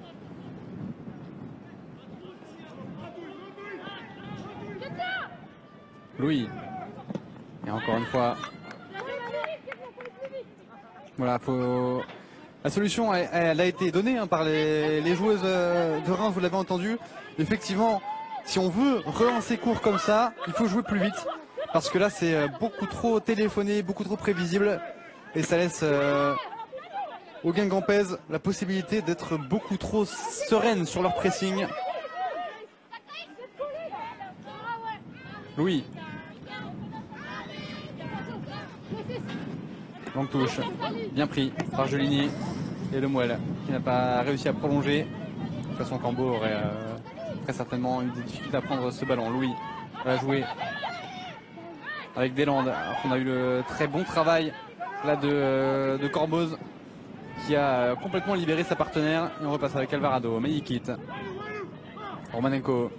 Louis, et encore une fois, voilà, la solution elle a été donnée par les joueuses de Reims, vous l'avez entendu. Effectivement, si on veut relancer court comme ça, il faut jouer plus vite. parce que là c'est beaucoup trop téléphoné, beaucoup trop prévisible et ça laisse aux Guingampais la possibilité d'être beaucoup trop sereine sur leur pressing. Louis. Longue touche, bien pris par Jolini et Le Mouel qui n'a pas réussi à prolonger. De toute façon, Cambo aurait très certainement eu des difficultés à prendre ce ballon. Louis va jouer avec Deslandes. On a eu le très bon travail là de Corboz qui a complètement libéré sa partenaire. Et on repasse avec Alvarado, Meïkit, Romanenko.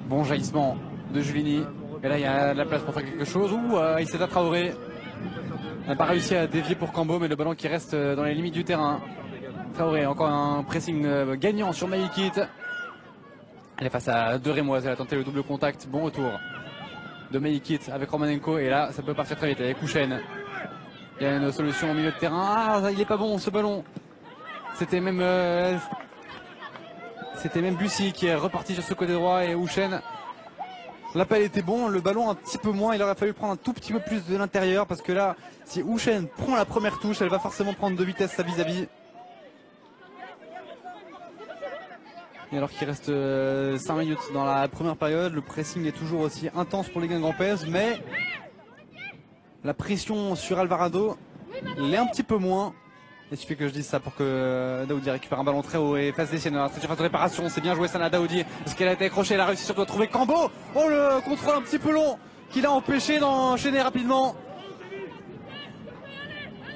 Bon jaillissement de Julini. Et là, il y a de la place pour faire quelque chose. Ouh, Issata Traoré n'a pas réussi à dévier pour Cambo, mais le ballon qui reste dans les limites du terrain. Traoré, encore un pressing gagnant sur Meïkit. Elle est face à deux Rémoises. Elle a tenté le double contact. Bon retour de Meïkit avec Romanenko. Et là, ça peut partir très vite avec Kouchen. Il y a une solution au milieu de terrain. Ah, il est pas bon ce ballon. C'était même Bussy qui est reparti sur ce côté droit et Houchen. L'appel était bon, le ballon un petit peu moins, il aurait fallu prendre un tout petit peu plus de l'intérieur parce que là, si Houchen prend la première touche, elle va forcément prendre de vitesse sa vis-à-vis. Et alors qu'il reste 5 minutes dans la première période, le pressing est toujours aussi intense pour les Guingampais, mais la pression sur Alvarado l'est un petit peu moins. Il suffit que je dise ça pour que Daoudi récupère un ballon très haut et fasse des siennes dans la surface de réparation. C'est bien joué Sana Daoudi. Est-ce qu'elle a été accrochée? Elle a réussi surtout à trouver Cambo. Oh, le contrôle un petit peu long qui l'a empêché d'enchaîner rapidement.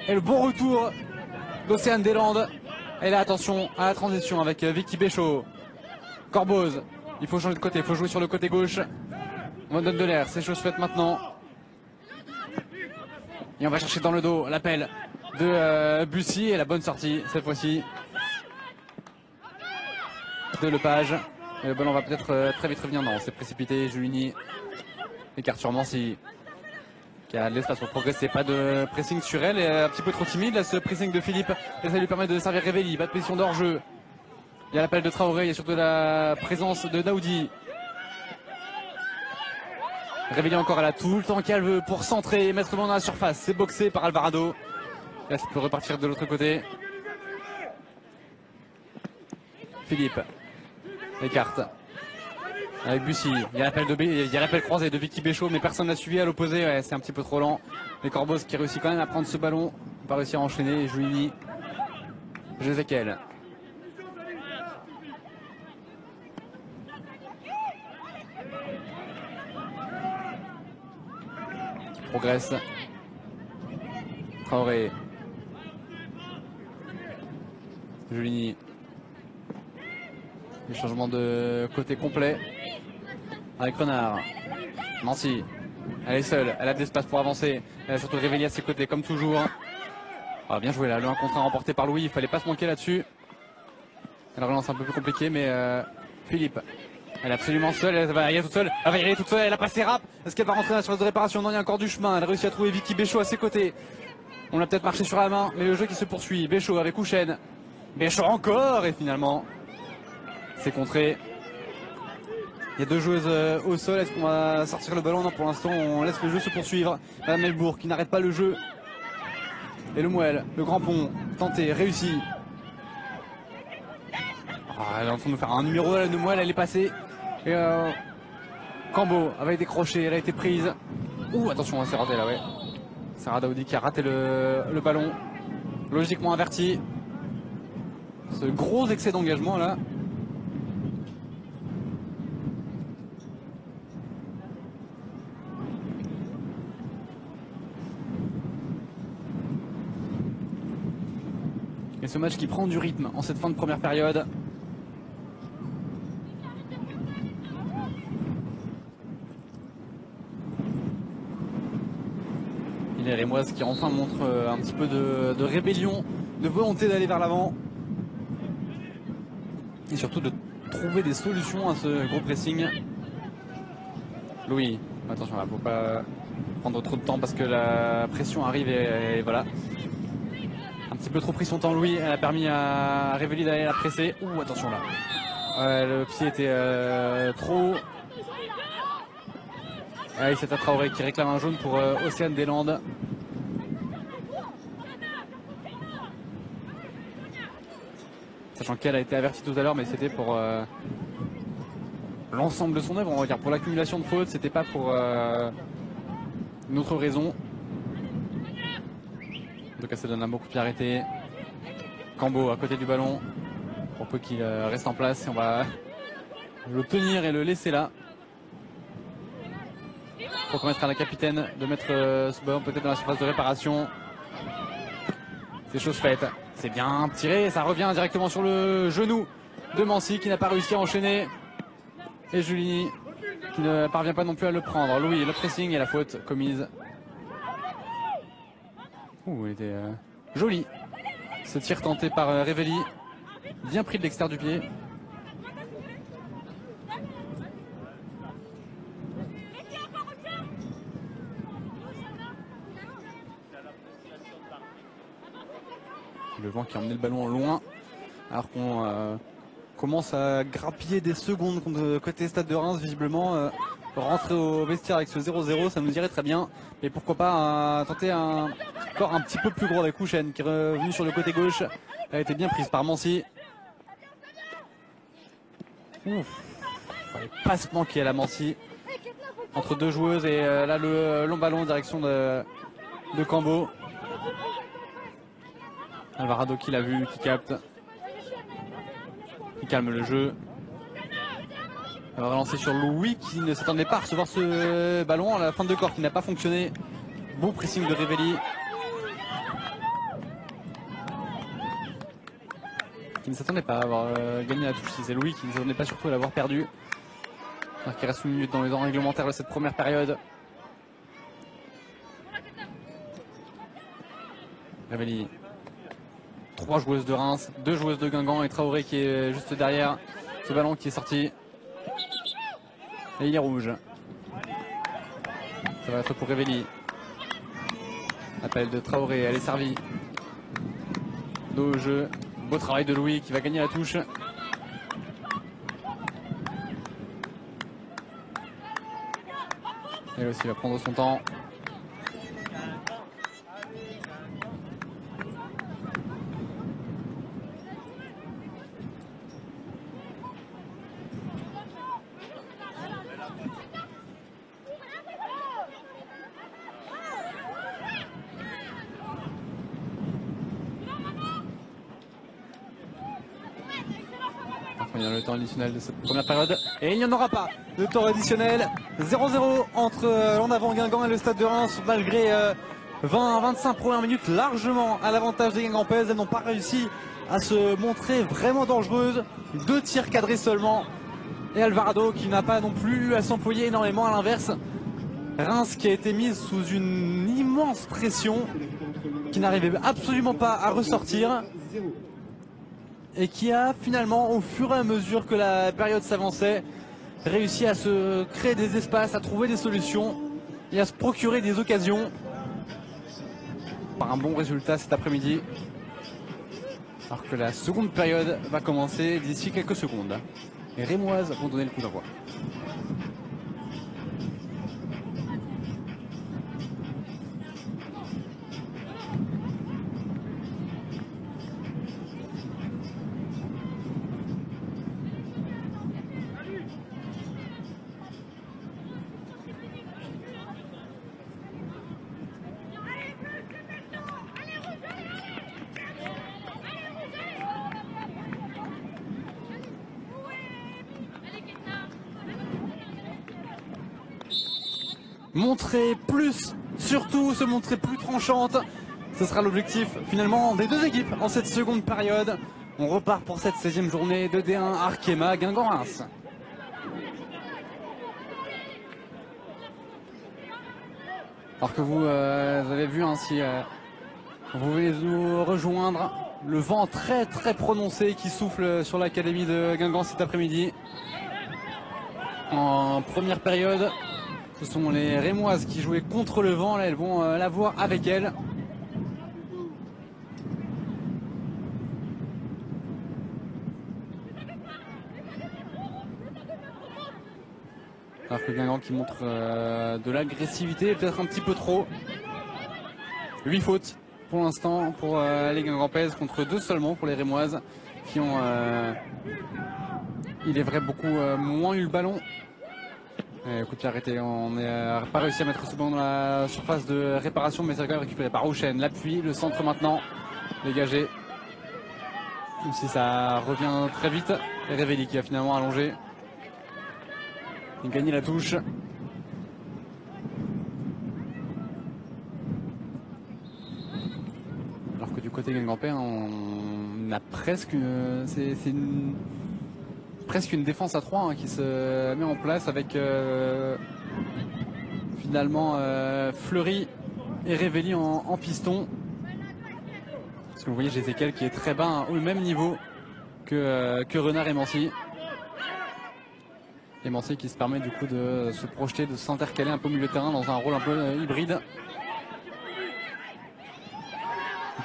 Et le bon retour d'Océane Deslandes. Et là, attention à la transition avec Vicky Béchaud. Corboz, il faut changer de côté, il faut jouer sur le côté gauche. On donne de l'air, c'est chose faite maintenant. Et on va chercher dans le dos l'appel de Bussy et la bonne sortie cette fois-ci de Lepage. Et le ballon va peut-être très vite revenir. Non, c'est précipité. Julini écarte sur Mancy qui a de l'espace pour progresser. Pas de pressing sur elle. Et un petit peu trop timide là, ce pressing de Philippe. Et ça lui permet de servir Révelli. Pas de position d'hors-jeu. Il y a l'appel de Traoré. Il y a surtout la présence de Daoudi. Révelli encore, elle a tout le temps qu'elle veut pour centrer et mettre le ballon dans la surface. C'est boxé par Alvarado. Là, ça peut repartir de l'autre côté. Philippe écarte avec Bussy. Il y a l'appel croisé de Vicky Béchaud, mais personne n'a suivi à l'opposé. Ouais, c'est un petit peu trop lent. Mais Corboz qui réussit quand même à prendre ce ballon. Il n'a pas réussi à enchaîner. Julie, Jézéquel. Qui progresse. Traoré. Julini. Le changement de côté complet avec Renard. Nancy, elle est seule, elle a de l'espace pour avancer. Elle a surtout Révelli à ses côtés comme toujours. Ah, bien joué là, le 1 contre 1 remporté par Louis, il fallait pas se manquer là-dessus. Elle relance un peu plus compliqué, mais Philippe, elle est absolument seule, elle va y aller toute seule, elle a passé rap. Est-ce qu'elle va rentrer dans la surface de réparation? Non, il y a encore du chemin. Elle a réussi à trouver Vicky Béchaud à ses côtés. On a peut-être marché sur la main, mais le jeu qui se poursuit. Béchaud avec Houchen. Béchaud encore, et finalement c'est contré. Il y a deux joueuses au sol. Est-ce qu'on va sortir le ballon? Non, pour l'instant on laisse le jeu se poursuivre. Madame Melbourg qui n'arrête pas le jeu. Et Le Mouel, le grand pont, tenté, réussi. Elle est en train de nous faire un numéro, la Le Mouel, elle est passée. Et Cambo avait été décroché, elle a été prise. Ouh, attention, c'est raté là, ouais. Sarah Daoudi qui a raté le ballon. Logiquement averti. Ce gros excès d'engagement là. Et ce match qui prend du rythme en cette fin de première période. Et les Rémoises qui enfin montrent un petit peu de rébellion, de volonté d'aller vers l'avant. Et surtout de trouver des solutions à ce gros pressing. Louis, attention là, faut pas prendre trop de temps parce que la pression arrive et voilà. Un petit peu trop pris son temps Louis, elle a permis à Révelli d'aller la presser. Ouh, attention là. Le pied était trop haut. Allez, c'est Traoré qui réclame un jaune pour Océane des Landes. Sachant qu'elle a été avertie tout à l'heure, mais c'était pour l'ensemble de son œuvre, on va dire, pour l'accumulation de fautes, c'était pas pour une autre raison. En tout cas, ça donne un bon coup de pied arrêté. Cambo à côté du ballon, pour peu qu'il reste en place. Et on va le tenir et le laisser là. Pour permettre à la capitaine de mettre ce ballon peut-être dans la surface de réparation. C'est chose faite. C'est bien tiré, ça revient directement sur le genou de Mancy qui n'a pas réussi à enchaîner. Et Julini qui ne parvient pas non plus à le prendre. Louis, le pressing et la faute commise. Ouh, il était joli. Ce tir tenté par Révelli. Bien pris de l'extérieur du pied. Le vent qui a emmené le ballon loin. Alors qu'on commence à grappiller des secondes côté Stade de Reims, visiblement. Rentrer au vestiaire avec ce 0-0, ça nous irait très bien. Mais pourquoi pas tenter un score un petit peu plus gros avec Kouchen qui est revenu sur le côté gauche. Elle a été bien prise par Mancy. Ouf, fallait pas se manquer à la Mancy. Entre deux joueuses et là le long ballon en direction de Cambo. Alvarado qui l'a vu, qui capte. Qui calme le jeu. Elle va relancer sur Louis qui ne s'attendait pas à recevoir ce ballon à la fin de corps qui n'a pas fonctionné. Bon pressing de Révelli. Qui ne s'attendait pas à avoir gagné la touche. Si c'est Louis qui ne s'attendait pas surtout à l'avoir perdu. Alors qu'il reste une minute dans les temps réglementaires de cette première période. Révelli. 3 joueuses de Reims, 2 joueuses de Guingamp et Traoré qui est juste derrière ce ballon qui est sorti. Et il est rouge. Ça va être pour Révelli. Appel de Traoré, elle est servie. Dos au jeu. Beau travail de Louis qui va gagner la touche. Elle aussi va prendre son temps. Le temps additionnel de cette première période et il n'y en aura pas de temps additionnel. 0-0 entre l'en avant Guingamp et le Stade de Reims malgré 20-25 premières minutes largement à l'avantage des Guingampaises. Elles n'ont pas réussi à se montrer vraiment dangereuses. 2 tirs cadrés seulement et Alvarado qui n'a pas non plus eu à s'employer énormément à l'inverse. Reims qui a été mise sous une immense pression qui n'arrivait absolument pas à ressortir. Et qui a finalement, au fur et à mesure que la période s'avançait, réussi à se créer des espaces, à trouver des solutions et à se procurer des occasions. Par un bon résultat cet après-midi. Alors que la seconde période va commencer d'ici quelques secondes. Les Rémoises vont donner le coup d'envoi. Montrer plus, surtout se montrer plus tranchante. Ce sera l'objectif finalement des deux équipes en cette seconde période. On repart pour cette 16e journée de D1 Arkema Guingamp-Reims. Alors que vous avez vu si vous voulez nous rejoindre, le vent très prononcé qui souffle sur l'académie de Guingamp cet après-midi. En première période, ce sont les Rémoises qui jouaient contre le vent. Là, elles vont l'avoir avec elles. Alors Alors que Guingamp qui montre de l'agressivité, peut-être un petit peu trop. 8 fautes pour l'instant pour les Guingampaises contre 2 seulement pour les Rémoises qui ont, il est vrai, beaucoup moins eu le ballon. Coup de pied arrêté, on n'a pas réussi à mettre ce ballon dans la surface de réparation, mais c'est quand même récupéré par Rouchen. L'appui, le centre maintenant, dégagé. Même si ça revient très vite. Et Révelli qui a finalement allongé. Il gagne la touche. Alors que du côté guingampais, on a presque presque une défense à 3 qui se met en place avec finalement Fleury et Révelli en piston. Parce que vous voyez Jézéquel qui est très bas, au même niveau que Renard et Mancy. Et Mancy qui se permet du coup de se projeter, de s'intercaler un peu au milieu de terrain dans un rôle un peu hybride.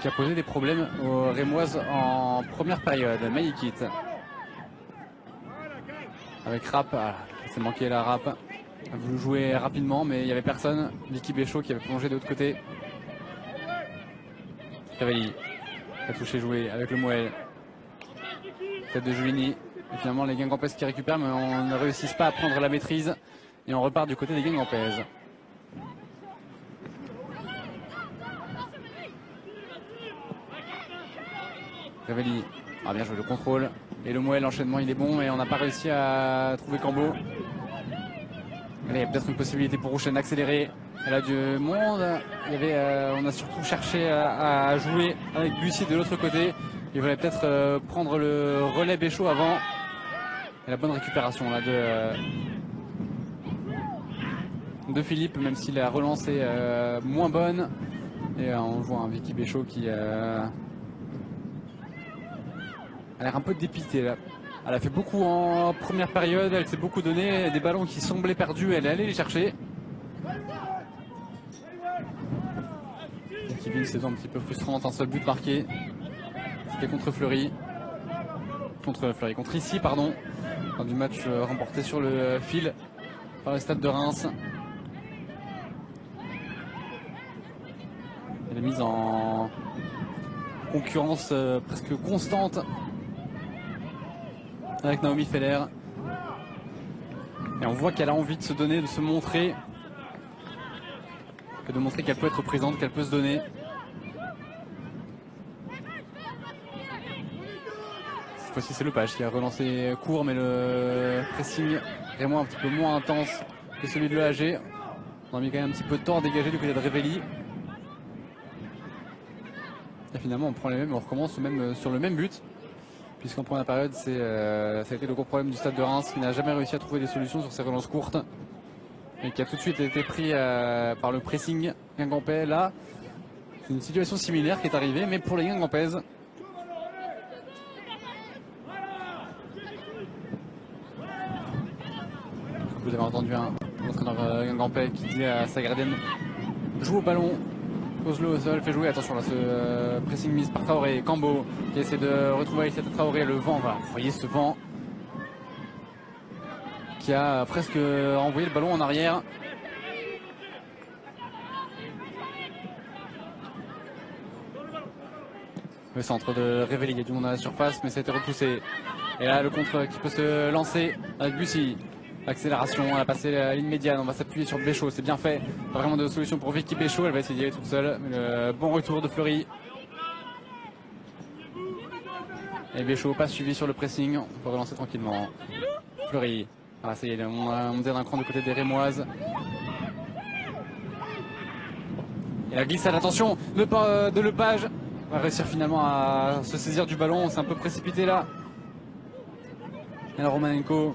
Qui a posé des problèmes aux Rémoises en première période. Maïkit. Avec Rapp, c'est manqué la Rapp. A voulu jouer rapidement, mais il n'y avait personne. Vicky Béchaud qui avait plongé de l'autre côté. Cavalli a touché joué avec le Moël. Tête de Julini. Et finalement, les Guingampaises qui récupèrent, mais on ne réussit pas à prendre la maîtrise. Et on repart du côté des Guingampaises. Cavalli a bien joué le contrôle. Et le Moël, l'enchaînement il est bon, mais on n'a pas réussi à trouver Cambo. Allez, il y a peut-être une possibilité pour Rouchen d'accélérer. Elle a du monde. On a surtout cherché à jouer avec Bussy de l'autre côté. Il voulait peut-être prendre le relais Béchaud avant. Et la bonne récupération là de Philippe, même si la relance est moins bonne. Et on voit un Vicky Béchaud qui a l'air un peu dépitée là. Elle a fait beaucoup en première période, elle s'est beaucoup donné, des ballons qui semblaient perdus, elle est allée les chercher. Qui vit une saison un petit peu frustrante, un seul but marqué. C'était contre Fleury. Contre ici, pardon. Dans du match remporté sur le fil par le Stade de Reims. Elle est mise en concurrence presque constante avec Naomi Feller. Et on voit qu'elle a envie de se donner, de se montrer. Et de montrer qu'elle peut être présente, qu'elle peut se donner. Cette fois-ci c'est Lepage qui a relancé court, mais le pressing est vraiment un petit peu moins intense que celui de l'EAG. On a mis quand même un petit peu de temps à dégager du côté de Révelli. Et finalement on prend les mêmes, on recommence même sur le même but. Puisqu'en première période, ça a été le gros problème du Stade de Reims qui n'a jamais réussi à trouver des solutions sur ses relances courtes. Et qui a tout de suite été pris par le pressing guingampais. Là, c'est une situation similaire qui est arrivée, mais pour les Guingampaises. Vous avez entendu un entraîneur guingampais qui dit à Sagradem: joue au ballon. Pose-le au sol, fait jouer, attention là, ce pressing mise par Traoré. Cambo qui essaie de retrouver avec cette Traoré, le vent, voilà, vous voyez ce vent qui a presque envoyé le ballon en arrière. Le centre de Révelli, il y a du monde à la surface, mais ça a été repoussé. Et là, le contre qui peut se lancer avec Bussy. Accélération, elle a passé la ligne médiane, on va s'appuyer sur Béchaud, c'est bien fait. Pas vraiment de solution pour Vicky Béchaud, elle va essayer d'y aller toute seule. Mais le bon retour de Fleury. Et Béchaud pas suivi sur le pressing, on peut relancer tranquillement. Fleury, ah, ça y est, on a monté d'un cran du côté des Rémoises. Et la glissade, attention, de Lepage. On va réussir finalement à se saisir du ballon, on s'est un peu précipité là. Et la Romanenko.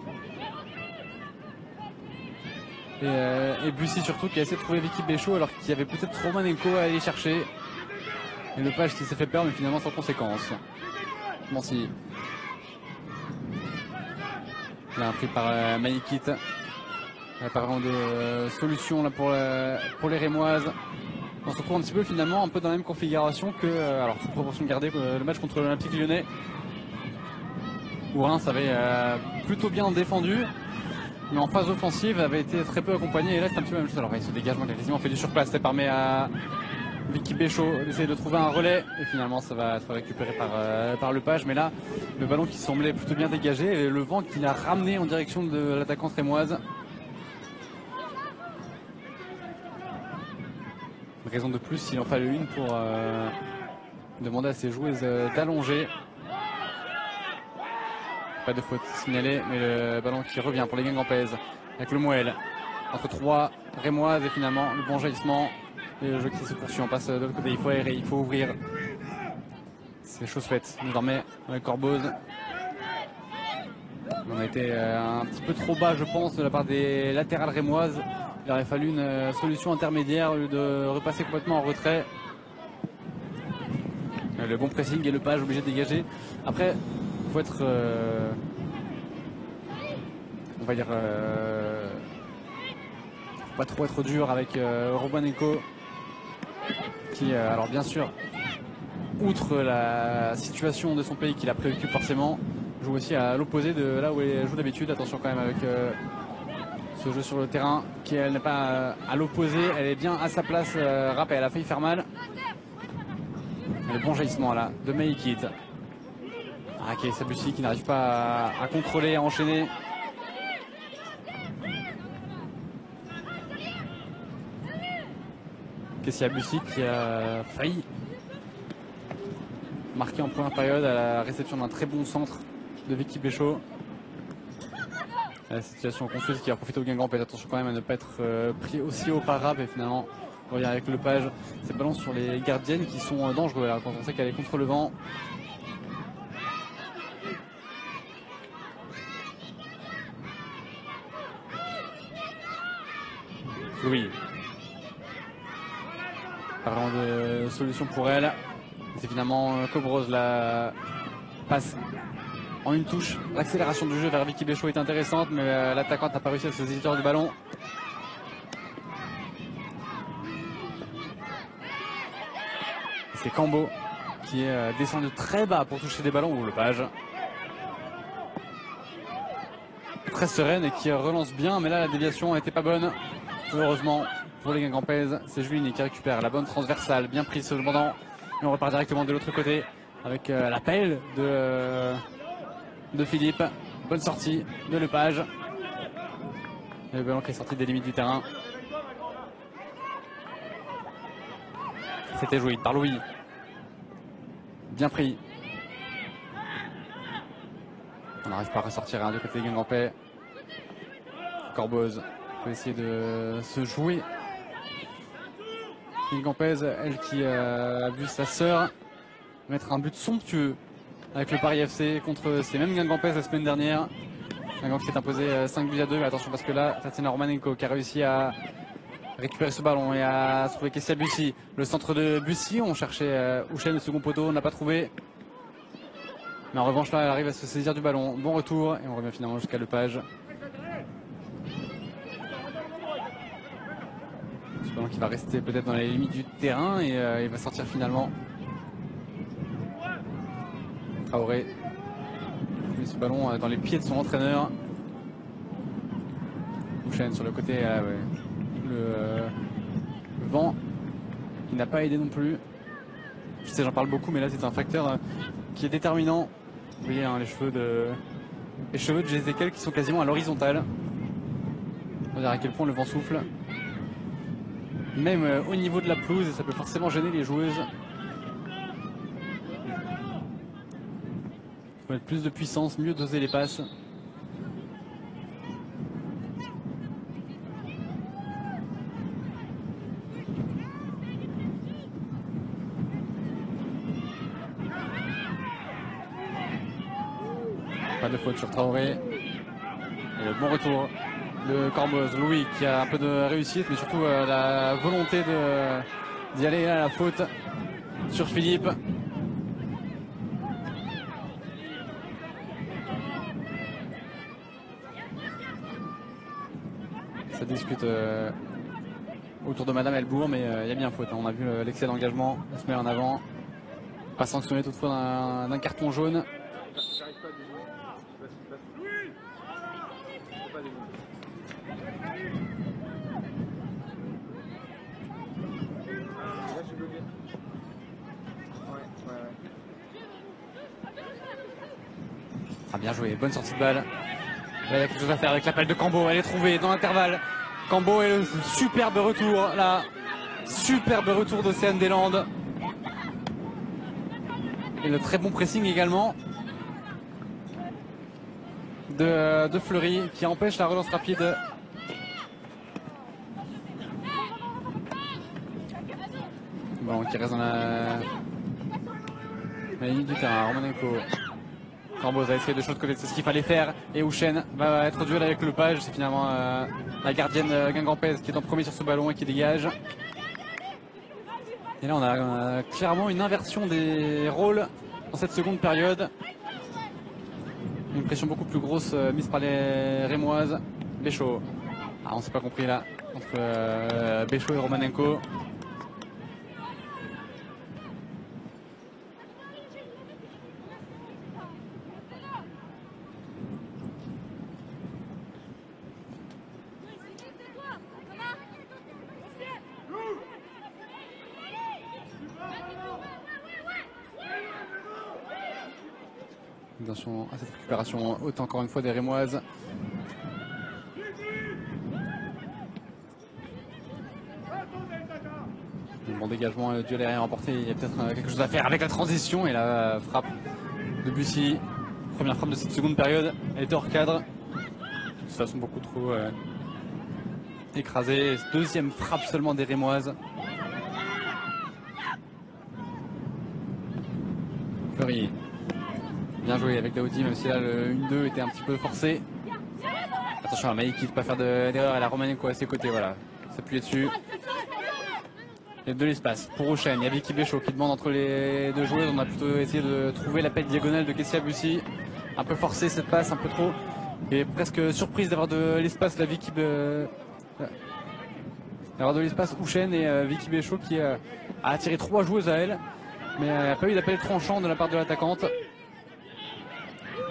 Et Bussy surtout qui a essayé de trouver Vicky Béchaud alors qu'il y avait peut-être Romanenko à aller chercher. Et Lepage qui s'est fait peur mais finalement sans conséquence. Mancy. Là pris par Maïkit. Il n'y a pas vraiment de solution là pour les Rémoises. On se retrouve un petit peu finalement un peu dans la même configuration que, alors toute proportion gardée, le match contre l'Olympique Lyonnais. Où Reims avait plutôt bien défendu. mais en phase offensive avait été très peu accompagné. Et là c'est un petit peu la même chose. Alors ce dégagement, il a quasiment fait du surplace. Ça permet à Vicky Béchaud d'essayer de trouver un relais. Et finalement ça va être récupéré par Lepage. Mais là, le ballon qui semblait plutôt bien dégagé. Et le vent qui l'a ramené en direction de l'attaquant rémoise. Raison de plus s'il en fallait une pour demander à ses joueuses d'allonger. Pas de faute signalée, mais le ballon qui revient pour les Guingampaises avec le Moël entre 3 rémoises et finalement le bon jaillissement et le jeu qui se poursuit. On passe de l'autre côté, il faut aérer, il faut ouvrir. C'est chose faite désormais avec Corboz. On a été un petit peu trop bas je pense de la part des latérales rémoises. Il aurait fallu une solution intermédiaire au lieu de repasser complètement en retrait. Le bon pressing et le page obligé de dégager. Après, il faut être, on va dire, faut pas trop être dur avec Romanenko, qui, alors bien sûr, outre la situation de son pays qui la préoccupe forcément, joue aussi à l'opposé de là où elle joue d'habitude. Attention quand même avec ce jeu sur le terrain, qui elle n'est pas à l'opposé, elle est bien à sa place. Rap, elle a failli faire mal. Le bon jaillissement là de Meikit. Ok, Sabussi qui n'arrive pas à contrôler, à enchaîner. Kessia Bussi qui a failli marquer en première période à la réception d'un très bon centre de Vicky Béchaud. La situation confuse qui a profité au Guingamp. Attention quand même à ne pas être pris aussi haut par Rap et finalement on revient avec Lepage. Ces ballons sur les gardiennes qui sont dangereux là, quand on sait qu'elle est contre le vent. Oui. Pas vraiment de solution pour elle. C'est finalement Cobros la passe en une touche. L'accélération du jeu vers Vicky Béchaud est intéressante, mais l'attaquante n'a pas réussi à se saisir du ballon. C'est Cambo qui est descendu très bas pour toucher des ballons, ou Lepage. Très sereine et qui relance bien, mais là la déviation n'était pas bonne. Heureusement pour les Guingampaises, c'est Juline qui récupère la bonne transversale, bien prise cependant. Et on repart directement de l'autre côté avec l'appel de Philippe. Bonne sortie de Lepage. Et le ballon qui est sorti des limites du terrain. C'était joué par Louis. Bien pris. On n'arrive pas à ressortir du côté des Guingampais. Corboz peut essayer de se jouer. Guingampaises, elle qui a vu sa sœur mettre un but somptueux avec le Paris FC contre ces mêmes Guingampaises la semaine dernière. Guingamp qui s'est imposé 5 buts à 2. Mais attention parce que là, Tatiana Romanenko qui a réussi à récupérer ce ballon et à trouver Kessia Bussi. Le centre de Bussi, on cherchait Houchen, le second poteau, on n'a pas trouvé. Mais en revanche là, elle arrive à se saisir du ballon. Bon retour et on revient finalement jusqu'à Lepage. Ce ballon qui va rester peut-être dans les limites du terrain et il va sortir finalement. Traoré met ce ballon dans les pieds de son entraîneur. Houchen sur le côté, ouais. Le vent qui n'a pas aidé non plus. Je sais, j'en parle beaucoup, mais là c'est un facteur qui est déterminant. Vous voyez hein, les cheveux de Jézékel qui sont quasiment à l'horizontale. On va dire à quel point le vent souffle. Même au niveau de la pelouse, et ça peut forcément gêner les joueuses. Il faut mettre plus de puissance, mieux doser les passes. Pas de faute sur Traoré. Et le bon retour de Corboz. Louis qui a un peu de réussite, mais surtout la volonté d'y aller à la faute sur Philippe. Ça discute autour de Madame Elbourg, mais il y a bien faute. Hein. On a vu l'excès d'engagement, on se met en avant. Pas sanctionné toutefois d'un carton jaune. bien joué, bonne sortie de balle. Là, il y a quelque chose à faire avec l'appel de Cambo, elle est trouvée dans l'intervalle. Cambo et le superbe retour, là. Superbe retour d'Océane des Landes. Et le très bon pressing également de Fleury qui empêche la relance rapide. Bon, qui reste dans la ligne du terrain. Romanenko. Cambo a essayé de l'autre côté, c'est ce qu'il fallait faire. Et Houchen va être duel avec Lepage. C'est finalement la gardienne Guingampès qui est en premier sur ce ballon et qui dégage. Et là, on a clairement une inversion des rôles dans cette seconde période. Une pression beaucoup plus grosse mise par les Rémoises. Béchaud. Ah, on s'est pas compris là entre Béchaud et Romanenko. Attention à cette récupération haute encore une fois des Rémoises. Bon dégagement, le duel aérien remporté, il y a peut-être quelque chose à faire avec la transition et la frappe de Bussy. Première frappe de cette seconde période, elle était hors cadre. De toute façon beaucoup trop écrasée. Deuxième frappe seulement des Rémoises. Fleury. Bien joué avec Daoudi, même si là le 1-2 était un petit peu forcé. Attention à Maïki de ne pas faire d'erreur, elle a Romanenko à ses côtés, voilà. S'appuyer dessus. Il y a de l'espace pour Houchen, il y a Vicky Béchaud qui demande entre les deux joueuses. On a plutôt essayé de trouver l'appel diagonale de Kessia Bussy. Un peu forcé cette passe, un peu trop. Et presque surprise d'avoir de l'espace, la Vicky d'avoir de l'espace Houchen et Vicky Béchaud qui a attiré 3 joueuses à elle. Mais il n'y a pas eu d'appel tranchant de la part de l'attaquante.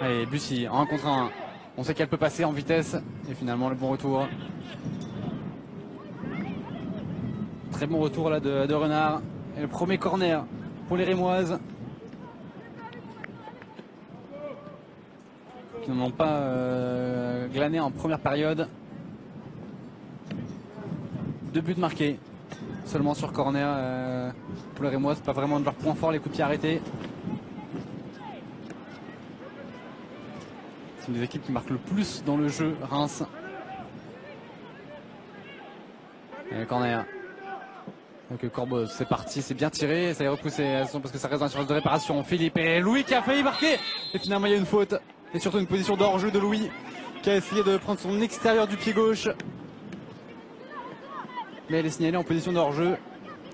Allez, Bussy, en 1 contre 1. On sait qu'elle peut passer en vitesse. Et finalement, le bon retour. Très bon retour là de Renard. Et le premier corner pour les Rémoises. Qui n'en ont pas glané en première période. 2 buts marqués. Seulement sur corner pour les Rémoises. Pas vraiment de leur point fort, les coups de pied arrêtés. C'est une des équipes qui marque le plus dans le jeu, Reims. Et le corner. Donc Corboz, c'est parti, c'est bien tiré, ça est repoussé parce que ça reste dans la surface de réparation. Philippe et Louis qui a failli marquer. Et finalement il y a une faute. Et surtout une position de hors-jeu de Louis qui a essayé de prendre son extérieur du pied gauche. Mais elle est signalée en position de hors-jeu.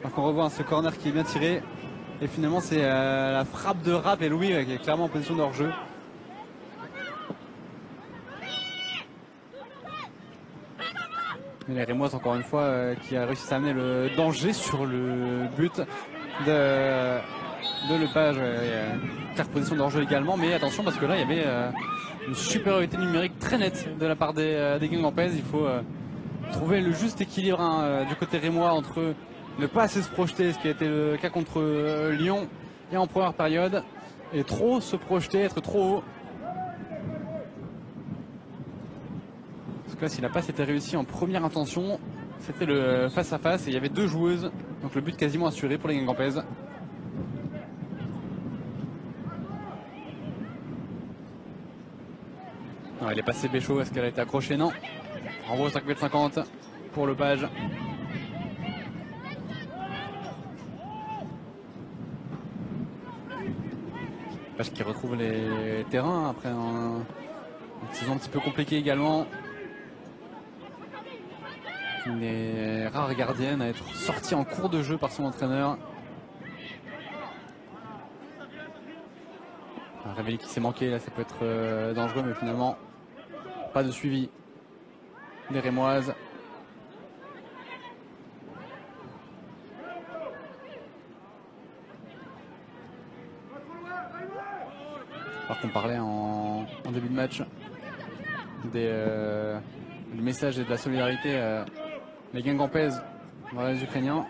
Donc on revoit ce corner qui est bien tiré. Et finalement c'est la frappe de Rapp et Louis qui est clairement en position de hors-jeu. Et les Rémoises encore une fois qui a réussi à amener le danger sur le but de Lepage. Claire position de hors-jeu également, mais attention parce que là il y avait une supériorité numérique très nette de la part des Guingampaises. Il faut trouver le juste équilibre du côté rémois entre ne pas assez se projeter, ce qui a été le cas contre Lyon et en première période, et trop se projeter, être trop haut. Là, si la passe était réussie en première intention, c'était le face-à-face et il y avait 2 joueuses, donc le but quasiment assuré pour les Guingampaises. Elle est passée Béchaud, est-ce qu'elle a été accrochée? Non. Renvoi au 5,50 m pour Lepage. Lepage qui retrouve les terrains après une saison un petit peu compliquée également. Une des rares gardiennes à être sortie en cours de jeu par son entraîneur. Un réveil qui s'est manqué, là ça peut être dangereux, mais finalement pas de suivi des Rémoises. Alors qu'on parlait en début de match du message et de la solidarité. Les Guingampaises dans les Ukrainiens.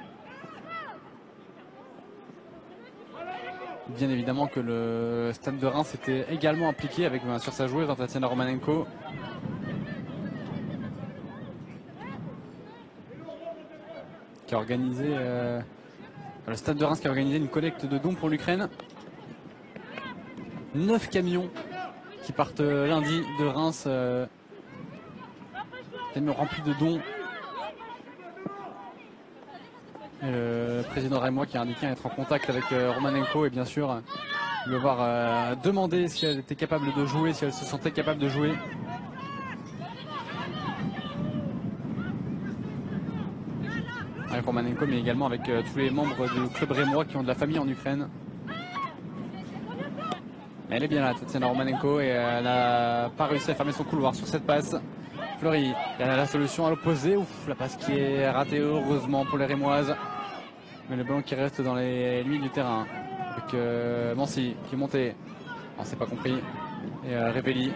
Bien évidemment que le Stade de Reims était également impliqué avec sur sa joueuse Tatiana Romanenko. Qui a organisé le Stade de Reims qui a organisé une collecte de dons pour l'Ukraine. 9 camions qui partent lundi de Reims, camions remplis de dons. Et le président Rémois qui a indiqué être en contact avec Romanenko et bien sûr lui avoir demandé si elle était capable de jouer, si elle se sentait capable de jouer. Avec Romanenko mais également avec tous les membres du club rémois qui ont de la famille en Ukraine. Mais elle est bien là, Tatiana Romanenko, et elle n'a pas réussi à fermer son couloir sur cette passe. Fleury, elle a la solution à l'opposé. Ouf, la passe qui est ratée heureusement pour les Rémoises. Mais le ballon qui reste dans les limites du terrain. Avec Mancy qui est monté. On s'est pas compris. Et Revelli.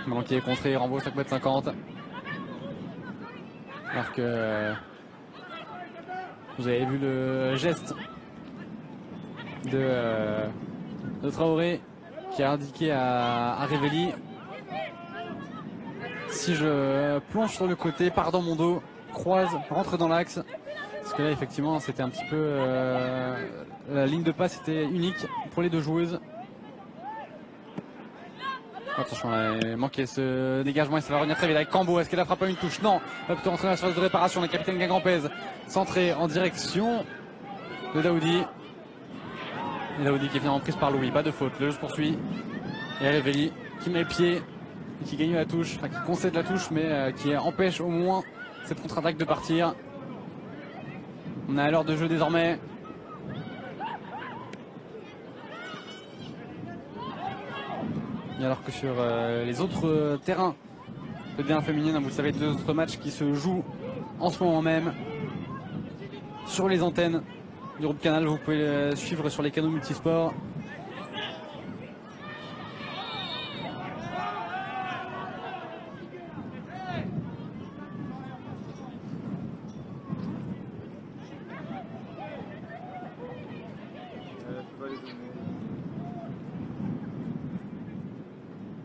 Le ballon qui est contré, renvoie 5,50 m. Alors que vous avez vu le geste de Traoré qui a indiqué à Revelli: si je plonge sur le côté, pars dans mon dos, croise, rentre dans l'axe. Parce que là effectivement c'était un petit peu la ligne de passe était unique pour les deux joueuses. Attention, elle a manqué ce dégagement et ça va revenir très vite avec Cambo. Est-ce qu'elle a frappé une touche? Non, elle va plutôt rentrer dans la surface de réparation. Le capitaine Guingampez centré en direction de Daoudi. Et Daoudi qui est finalement prise par Louis, pas de faute, le jeu se poursuit. Et Revelli qui met le pied et qui gagne la touche, enfin qui concède la touche mais qui empêche au moins cette contre-attaque de partir. On est à l'heure de jeu désormais. Et alors que sur les autres terrains de D1 féminine, vous le savez, 2 autres matchs qui se jouent en ce moment même sur les antennes du groupe Canal. Vous pouvez le suivre sur les canaux multisports.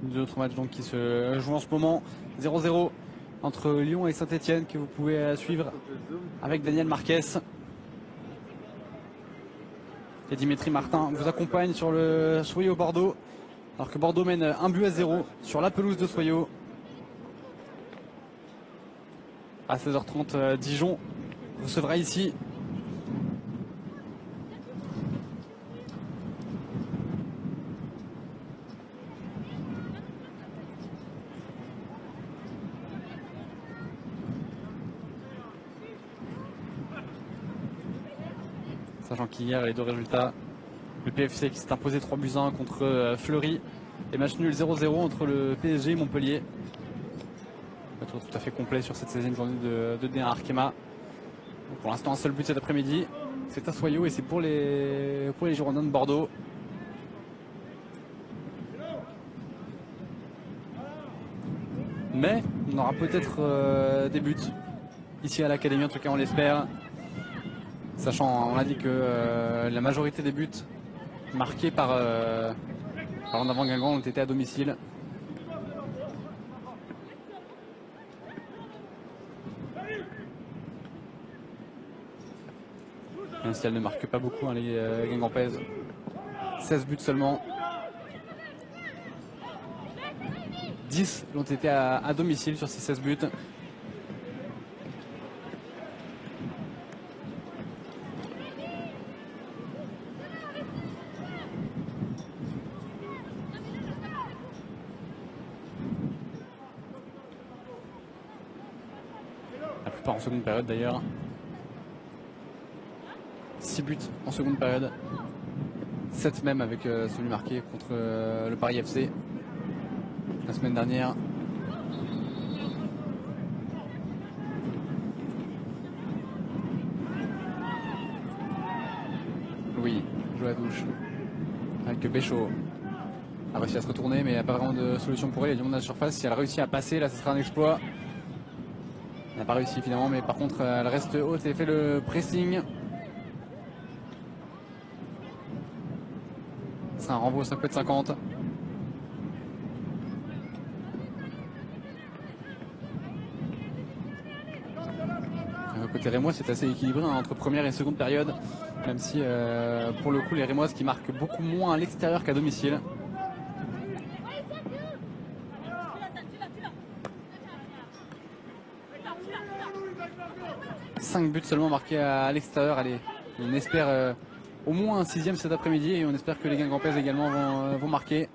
Deux autres matchs donc qui se jouent en ce moment. 0-0 entre Lyon et Saint-Etienne que vous pouvez suivre avec Daniel Marquez. Et Dimitri Martin vous accompagne sur le Soyaux Bordeaux. Alors que Bordeaux mène 1-0 sur la pelouse de Soyaux. À 16h30, Dijon recevra ici. Sachant qu'hier, les deux résultats, le PFC qui s'est imposé 3-1 contre Fleury et match nul 0-0 entre le PSG et Montpellier. Un tour tout à fait complet sur cette 16e journée de D1 Arkema. Donc pour l'instant, un seul but cet après-midi, c'est à Soyaux et c'est pour les Girondins de Bordeaux. Mais on aura peut-être des buts ici à l'Académie, en tout cas on l'espère. Sachant, on a dit que la majorité des buts marqués par En Avant Guingamp ont été à domicile. Même si elle ne marque pas beaucoup, hein, les Guingampaises. 16 buts seulement. 10 l'ont été à domicile sur ces 16 buts. Pas en seconde période d'ailleurs. 6 buts en seconde période. 7 même avec celui marqué contre le Paris FC la semaine dernière. Louis joue à douche avec Pécho. A réussi à se retourner mais il n'y a pas vraiment de solution pour elle. Il y a du monde à la surface. Si elle a réussi à passer, là ce sera un exploit. Elle n'a pas réussi finalement, mais par contre elle reste haute et fait le pressing. C'est un renvoi au 5,50 m. Côté Rémois, c'est assez équilibré hein, entre première et seconde période, même si pour le coup les Rémoises qui marquent beaucoup moins à l'extérieur qu'à domicile. 5 buts seulement marqués à l'extérieur. Allez, on espère au moins un 6e cet après-midi et on espère que les Guingampaises également vont marquer,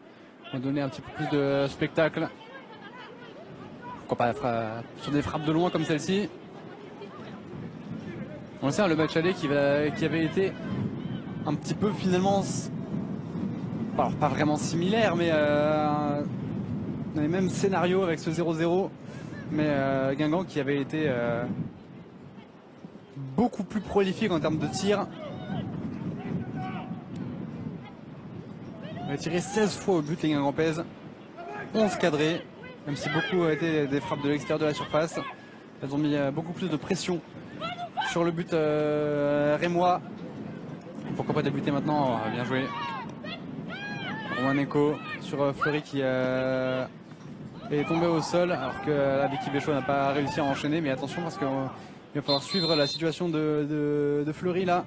vont donner un petit peu plus de spectacle. Pourquoi pas sur des frappes de loin comme celle-ci. On le sait, le match aller qui avait été un petit peu finalement, alors pas vraiment similaire, mais dans les mêmes scénarios avec ce 0-0. Mais Guingamp qui avait été beaucoup plus prolifique en termes de tir. On a tiré 16 fois au but les Guingampaises, 11 cadrés, même si beaucoup ont été des frappes de l'extérieur de la surface. Elles ont mis beaucoup plus de pression sur le but rémois. Pourquoi pas débuter maintenant? Bien joué. Romanenko sur Fleury qui est tombé au sol alors que la Vicky Béchaud n'a pas réussi à enchaîner. Mais attention parce qu'il va falloir suivre la situation de Fleury là.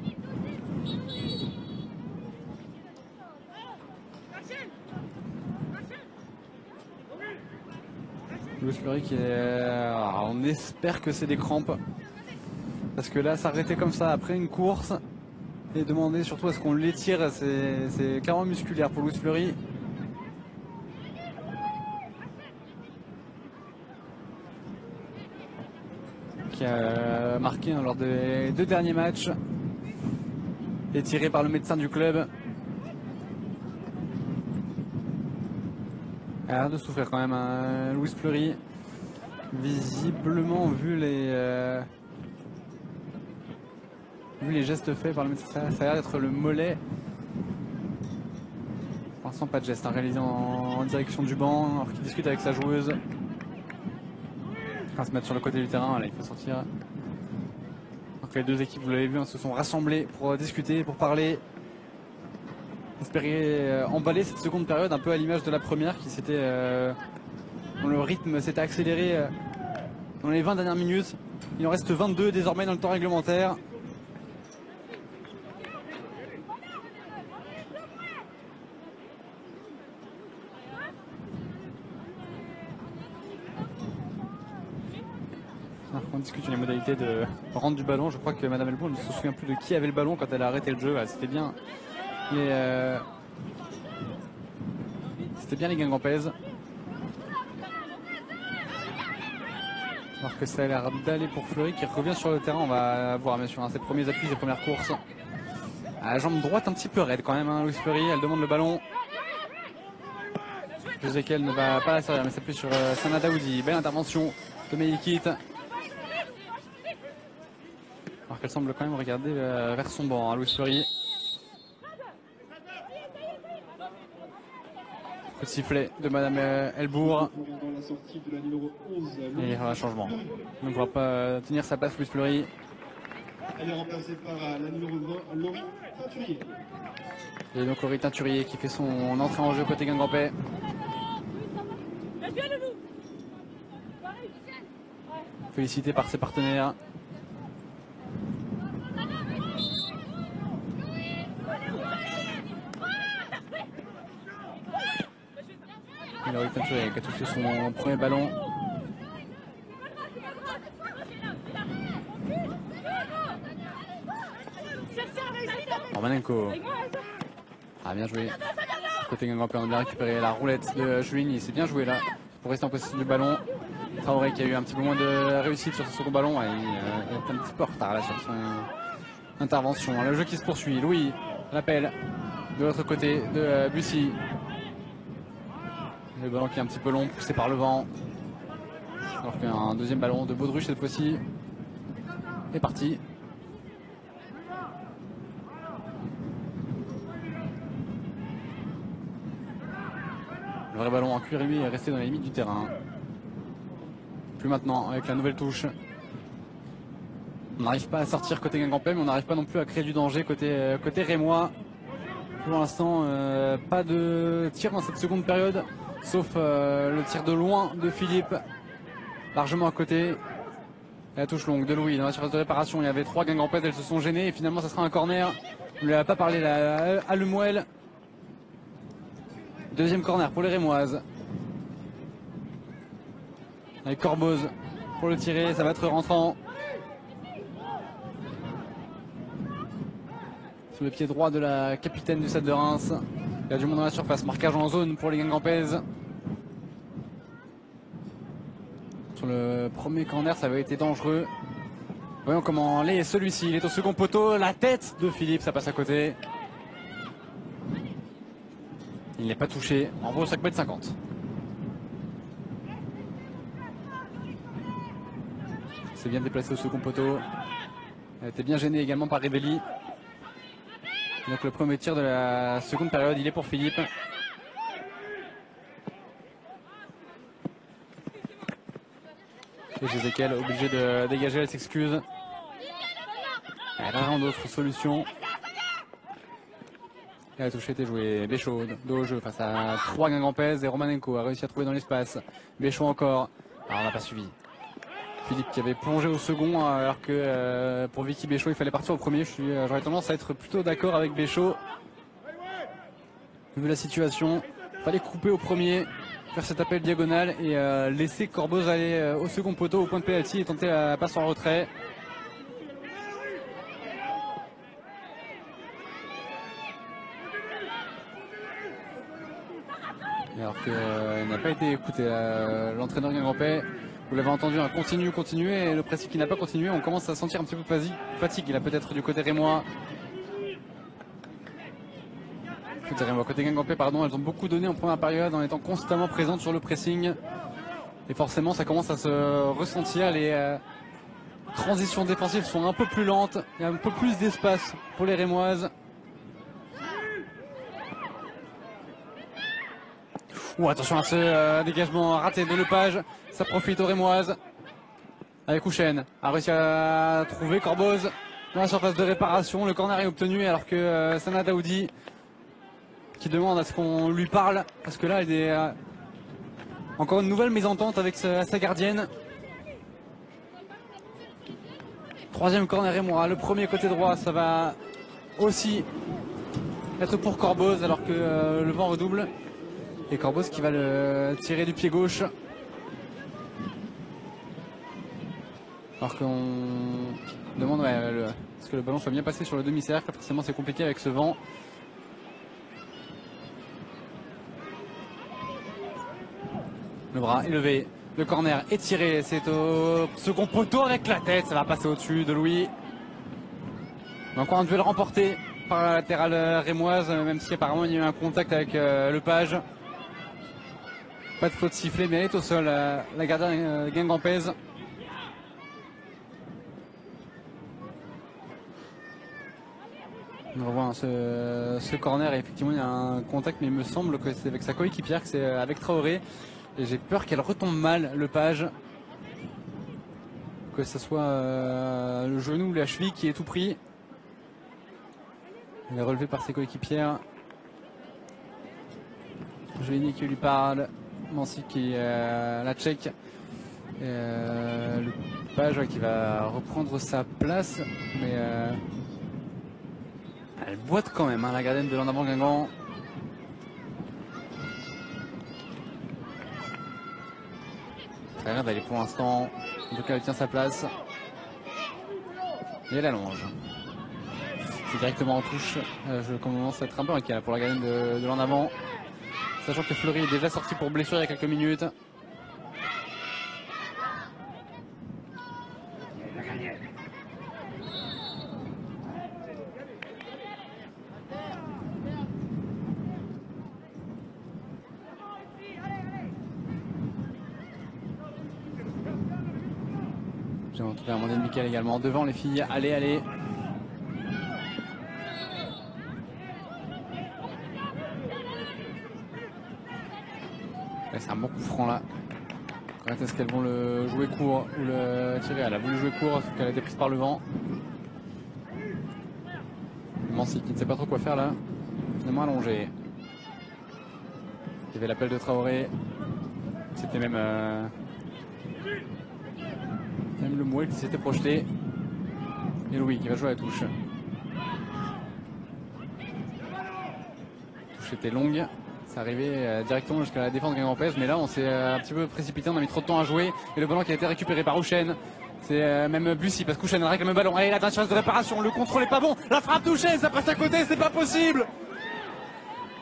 Louis Fleury qui est... on espère que c'est des crampes. Parce que là, s'arrêter comme ça après une course et demander surtout à ce qu'on l'étire, c'est clairement musculaire pour Louis Fleury. Qui a marqué lors des 2 derniers matchs. Étiré par le médecin du club. Il a l'air de souffrir quand même, hein, Louis Fleury. Visiblement, vu les gestes faits par le médecin, ça a l'air d'être le mollet. Pour l'instant, pas de geste hein, réalisé en direction du banc, alors qu'il discute avec sa joueuse. Il va se mettre sur le côté du terrain, là il faut sortir. Donc les deux équipes, vous l'avez vu, hein, se sont rassemblées pour discuter, pour parler. Espérer emballer cette seconde période un peu à l'image de la première qui s'était dont le rythme s'était accéléré dans les 20 dernières minutes. Il en reste 22 désormais dans le temps réglementaire. On discute sur les modalités de rendre du ballon. Je crois que Madame Elbourg ne se souvient plus de qui avait le ballon quand elle a arrêté le jeu. C'était bien les Guingampaises. Alors que ça a l'air d'aller pour Fleury qui revient sur le terrain. On va voir bien sûr hein, ses premiers appuis, ses premières courses. À la jambe droite un petit peu raide quand même hein, Louis Fleury. Elle demande le ballon. Je sais qu'elle ne va pas la servir mais c'est plus sur Sana Daoudi. Belle intervention de Meikit. Alors qu'elle semble quand même regarder vers son banc, hein, Louis Fleury. Coup de sifflet de Madame Elbourg. Et il y aura un changement. Donc on ne va pas tenir sa place Louis Fleury. Elle est remplacée par la numéro 20, Laurie Teinturier. Et donc Laurie Teinturier qui fait son entrée en jeu côté Guingampais. Félicité par ses partenaires. Laurie Teinturier qui a touché son premier ballon. Romanenko. Ah bien joué. Côté Guingampais, on a bien récupéré la roulette de Juligny. C'est bien joué là pour rester en possession du ballon. Traoré qui a eu un petit peu moins de réussite sur son second ballon. Il est un petit peu en retard là sur son intervention. Le jeu qui se poursuit. Louis l'appel de l'autre côté de Bussy. Le ballon qui est un petit peu long, poussé par le vent. Alors qu'un deuxième ballon de Baudruche cette fois-ci est parti. Le vrai ballon en cuir lui est resté dans les limites du terrain. Plus maintenant avec la nouvelle touche. On n'arrive pas à sortir côté Guingampais, mais on n'arrive pas non plus à créer du danger côté rémois. Pour l'instant, pas de tir dans cette seconde période, sauf le tir de loin de Philippe, largement à côté. La touche longue de Louis dans la surface de réparation. Il y avait 3 Guingampais, elles se sont gênées et finalement ça sera un corner. On ne lui a pas parlé à Lemuel. Deuxième corner pour les Rémoises. Avec Corboz pour le tirer, ça va être rentrant. Sur le pied droit de la capitaine du Stade de Reims. Il y a du monde dans la surface, marquage en zone pour les Guingampaises. Sur le premier corner, ça avait été dangereux. Voyons comment l'est celui-ci. Il est au second poteau. La tête de Philippe, ça passe à côté. Il n'est pas touché. En gros, 5,50 m. C'est bien déplacé au second poteau. Elle a été bien gênée également par Rivelli. Donc le premier tir de la seconde période, il est pour Philippe. Et Jézéquel obligé de dégager, elle s'excuse. Elle a rien d'autre solution. Et la touche a été jouée. Béchaud, dos au jeu face à 3 Guingampaises et Romanenko a réussi à trouver dans l'espace. Béchaud encore. Alors on n'a pas suivi. Philippe qui avait plongé au second alors que pour Vicky Béchaud il fallait partir au premier. J'aurais tendance à être plutôt d'accord avec Béchaud. Vu la situation, il fallait couper au premier, faire cet appel diagonal et laisser Corboz aller au second poteau au point de pénalty et tenter la passe en retrait. Et alors qu'il n'a pas été écouté, l'entraîneur Guingampais, vous l'avez entendu, un continue, et le pressing qui n'a pas continué, on commence à sentir un petit peu fatigue. Il a peut-être du côté rémois. Côté Guingampais, pardon, elles ont beaucoup donné en première période en étant constamment présentes sur le pressing. Et forcément, ça commence à se ressentir. Les transitions défensives sont un peu plus lentes. Il y a un peu plus d'espace pour les Rémoises. Attention à ce dégagement raté de Lepage. Ça profite aux Rémoises. Avec Houchen. A réussi à trouver Corboz dans la surface de réparation. Le corner est obtenu alors que Sana Daoudi qui demande à ce qu'on lui parle, parce que là il y a encore une nouvelle mésentente avec sa gardienne. Troisième corner rémois, le premier côté droit, ça va aussi être pour Corboz alors que le vent redouble. Et Corboz qui va le tirer du pied gauche. Alors qu'on demande est-ce que le ballon soit bien passé sur le demi-cercle. Forcément c'est compliqué avec ce vent. Le bras élevé, le corner est tiré, c'est au second poteau avec la tête, ça va passer au-dessus de Louis. Encore un duel remporté par la latérale rémoise, même si apparemment il y a eu un contact avec Lepage. Pas de faute sifflée, mais elle est au sol, la gardienne guingampaise. On revoit ce corner et effectivement il y a un contact, mais il me semble que c'est avec sa coéquipière, que c'est avec Traoré. Et j'ai peur qu'elle retombe mal, Lepage. Que ce soit le genou ou la cheville qui est tout pris. Elle est relevée par ses coéquipières. Joligny qui lui parle. Mancy qui la check. Lepage qui va reprendre sa place. Mais elle boite quand même, hein, la gardienne de l'en avant Guingamp. Elle a l'air pour l'instant. En tout cas, elle tient sa place. Et elle allonge. C'est directement en touche. Je commence à être un peu inquiet pour la gardienne de l'en avant. Sachant que Fleury est déjà sorti pour blessure il y a quelques minutes. J'ai retrouvé Amandine Michael également devant les filles. Allez, allez. C'est un bon coup franc là. Quand est-ce qu'elles vont le jouer court ou le tirer? Elle a voulu jouer court parce qu'elle a été prise par le vent. Mancy qui ne sait pas trop quoi faire là. finalement allongé. Il y avait l'appel de Traoré. C'était même le Mouet qui s'était projeté. Et Louis qui va jouer à la touche. La touche était longue. Ça arrivait directement jusqu'à la défense de Guingampès. Mais là, on s'est un petit peu précipité. On a mis trop de temps à jouer. Et le ballon qui a été récupéré par Houchen. C'est même Bussy parce que Houchen réclame le ballon. Allez, la dernière chance de réparation. Le contrôle est pas bon. La frappe d'Houchen, ça passe à côté. C'est pas possible.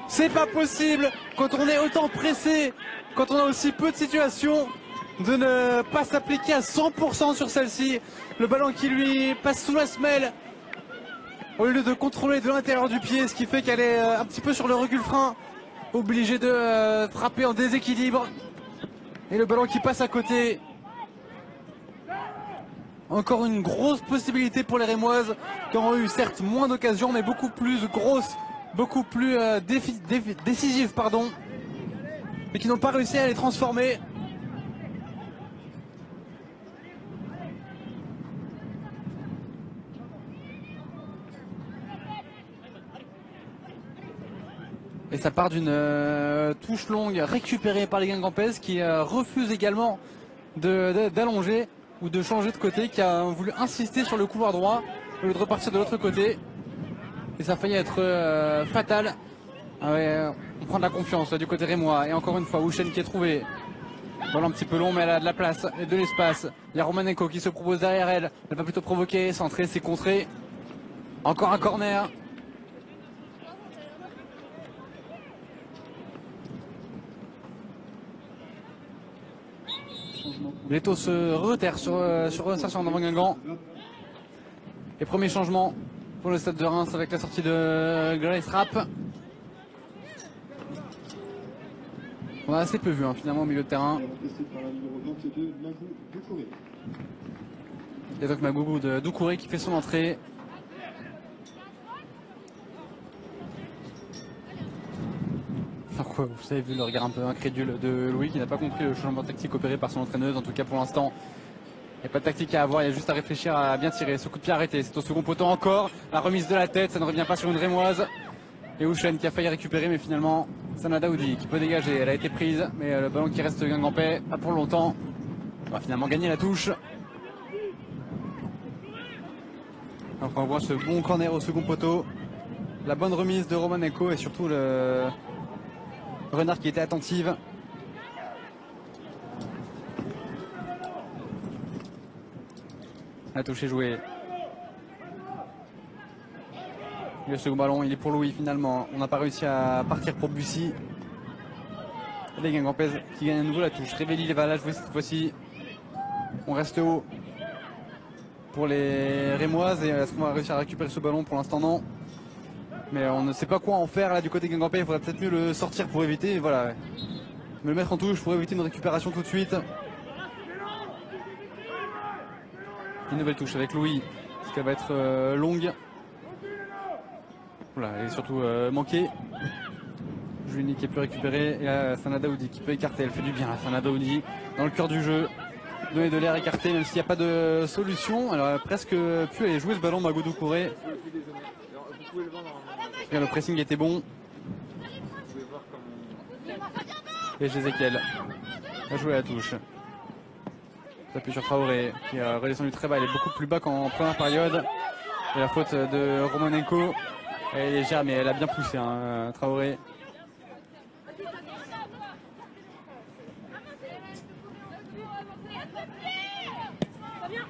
C'est pas possible. Quand on est autant pressé, quand on a aussi peu de situations, de ne pas s'appliquer à 100% sur celle-ci. Le ballon qui lui passe sous la semelle au lieu de contrôler de l'intérieur du pied, ce qui fait qu'elle est un petit peu sur le recul frein, obligée de frapper en déséquilibre. Et le ballon qui passe à côté. Encore une grosse possibilité pour les Rémoises qui ont eu certes moins d'occasions mais beaucoup plus grosses, beaucoup plus décisives pardon, mais qui n'ont pas réussi à les transformer. Et ça part d'une touche longue récupérée par les Guingampais qui refusent également d'allonger ou de changer de côté, qui a voulu insister sur le couloir droit au lieu de repartir de l'autre côté. Et ça a failli être fatal. Ah ouais, on prend de la confiance du côté rémois. Et encore une fois, Houchen qui est trouvé. Ballon un petit peu long, mais elle a de la place et de l'espace. Il y a Romanenko qui se propose derrière elle. Elle va plutôt provoquer, centrer, c'est contré. Encore un corner. Leto se reterre sur l'insertion devant Guingamp. Et premier changement pour le stade de Reims avec la sortie de Grace Rapp. On a assez peu vu finalement au milieu de terrain. Et donc Magougou de Doucouré qui fait son entrée. Vous avez vu le regard un peu incrédule de Louis qui n'a pas compris le changement tactique opéré par son entraîneuse. En tout cas pour l'instant, il n'y a pas de tactique à avoir, il y a juste à réfléchir à bien tirer. Ce coup de pied arrêté, c'est au second poteau encore. La remise de la tête, ça ne revient pas sur une Rémoise. Et Houchen qui a failli récupérer, mais finalement, Sana Daoudi qui peut dégager. Elle a été prise, mais le ballon qui reste Guingampais, pas pour longtemps. On va finalement gagner la touche. Donc on voit ce bon corner au second poteau. La bonne remise de Romanenko et surtout le Renard qui était attentive. La touche est jouée. Le second ballon, il est pour Louis finalement. On n'a pas réussi à partir pour Bussy. Les Guingampais qui gagnent à nouveau la touche. Révéli va la jouer cette fois-ci. On reste haut pour les Rémoises. Et est-ce qu'on va réussir à récupérer ce ballon? Pour l'instant, non. Mais on ne sait pas quoi en faire là du côté Guingampais. Il faudrait peut-être mieux le sortir pour éviter. Voilà. Me le mettre en touche pour éviter une récupération tout de suite. Une nouvelle touche avec Louis. Parce qu'elle va être longue. Voilà, elle est surtout manquée. Julie qui est plus récupérée. Et là, Sana Daoudi qui peut écarter. Elle fait du bien, Sana Daoudi. Dans le cœur du jeu. Donner de l'air écarté, même s'il n'y a pas de solution. Elle aurait presque pu aller jouer ce ballon, Magoudou Kouré. Le pressing était bon. Et Jézéchiel a joué à la touche. S'appuie sur Traoré qui a redescendu très bas. Il est beaucoup plus bas qu'en première période. Et la faute de Romanenko. Elle est légère mais elle a bien poussé Traoré.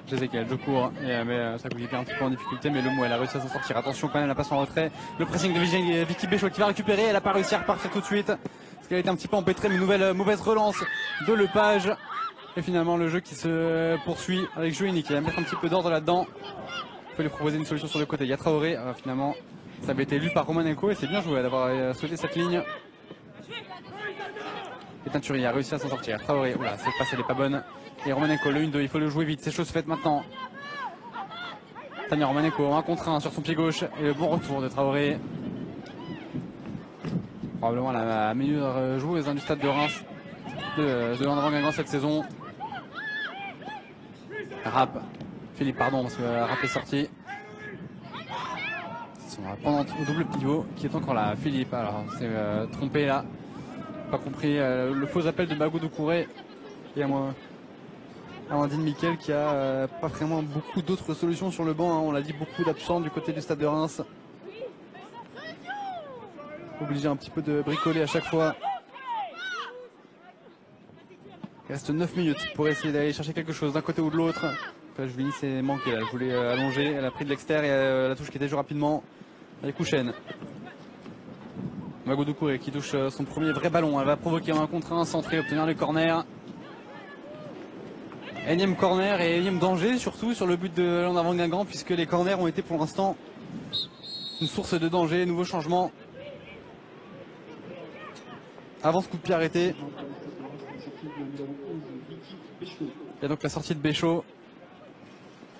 Jézéchiel, je cours, mais ça coûte un petit peu en difficulté, mais le mot elle a réussi à s'en sortir. Attention quand même, la passe en retrait. Le pressing de Vicky Béchot qui va récupérer, elle n'a pas réussi à repartir tout de suite. Parce qu'elle a été un petit peu empêtrée, mais une mauvaise relance de Lepage. Et finalement le jeu qui se poursuit avec Jouini qui va mettre un petit peu d'ordre là-dedans. Il faut lui proposer une solution sur le côté. Il y a Traoré, finalement ça avait été lu par Romanenko et c'est bien joué d'avoir sauté cette ligne. Et Teinturier a réussi à s'en sortir. Traoré, oula, cette passe elle est pas bonne. Et Romanenko, le 1-2, il faut le jouer vite, c'est chose faite maintenant. Tania Romanenko, 1 contre 1 sur son pied gauche. Et le bon retour de Traoré. Probablement la meilleure joueuse du stade de Reims de l'Andran Guingamp cette saison. Rapp, Philippe, pardon, parce que Rapp est sorti. Attention, la pendante au double pivot qui est encore là. Philippe, alors c'est trompé là. Pas compris le faux appel de Mago Doucouré. Et Amandine Miquel qui a pas vraiment beaucoup d'autres solutions sur le banc. Hein. On l'a dit, beaucoup d'absents du côté du stade de Reims. Obligé un petit peu de bricoler à chaque fois. Il reste 9 minutes pour essayer d'aller chercher quelque chose d'un côté ou de l'autre. Julie s'est manqué là, elle voulait allonger, elle a pris de l'extérieur et la touche qui était jouée rapidement avec Kouchen. Mago Doucouré qui touche son premier vrai ballon, elle va provoquer un contre un centré, obtenir le corner. Énième corner et énième danger surtout sur le but de l'en avant Guingamp puisque les corners ont été pour l'instant une source de danger, nouveau changement. Avant ce coup de pied arrêté. Il y a donc la sortie de Béchaud.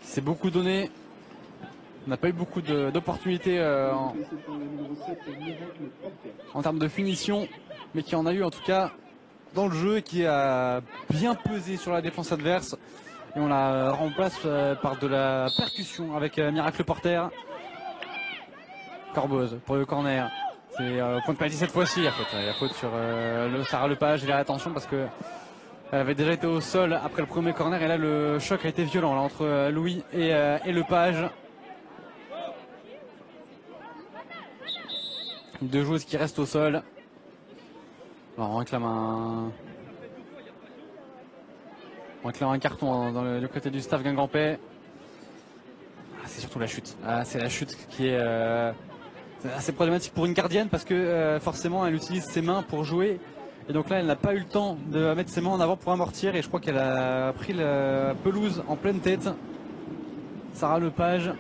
C'est beaucoup donné. On n'a pas eu beaucoup d'opportunités en termes de finition, mais qui en a eu en tout cas dans le jeu et qui a bien pesé sur la défense adverse. Et on la remplace par de la percussion avec Miracle Porter. Corboz pour le corner. C'est point de pénalty cette fois-ci. Il y a faute sur Sarah Lepage. Il a attention parce que elle avait déjà été au sol après le premier corner et là le choc a été violent là, entre Louis et Lepage. Deux joueuses qui restent au sol. Alors on réclame un carton dans le côté du staff guingampais. C'est surtout la chute. C'est la chute qui est assez problématique pour une gardienne parce que forcément elle utilise ses mains pour jouer. Et donc là, elle n'a pas eu le temps de mettre ses mains en avant pour amortir. Et je crois qu'elle a pris la pelouse en pleine tête. Sarah Lepage.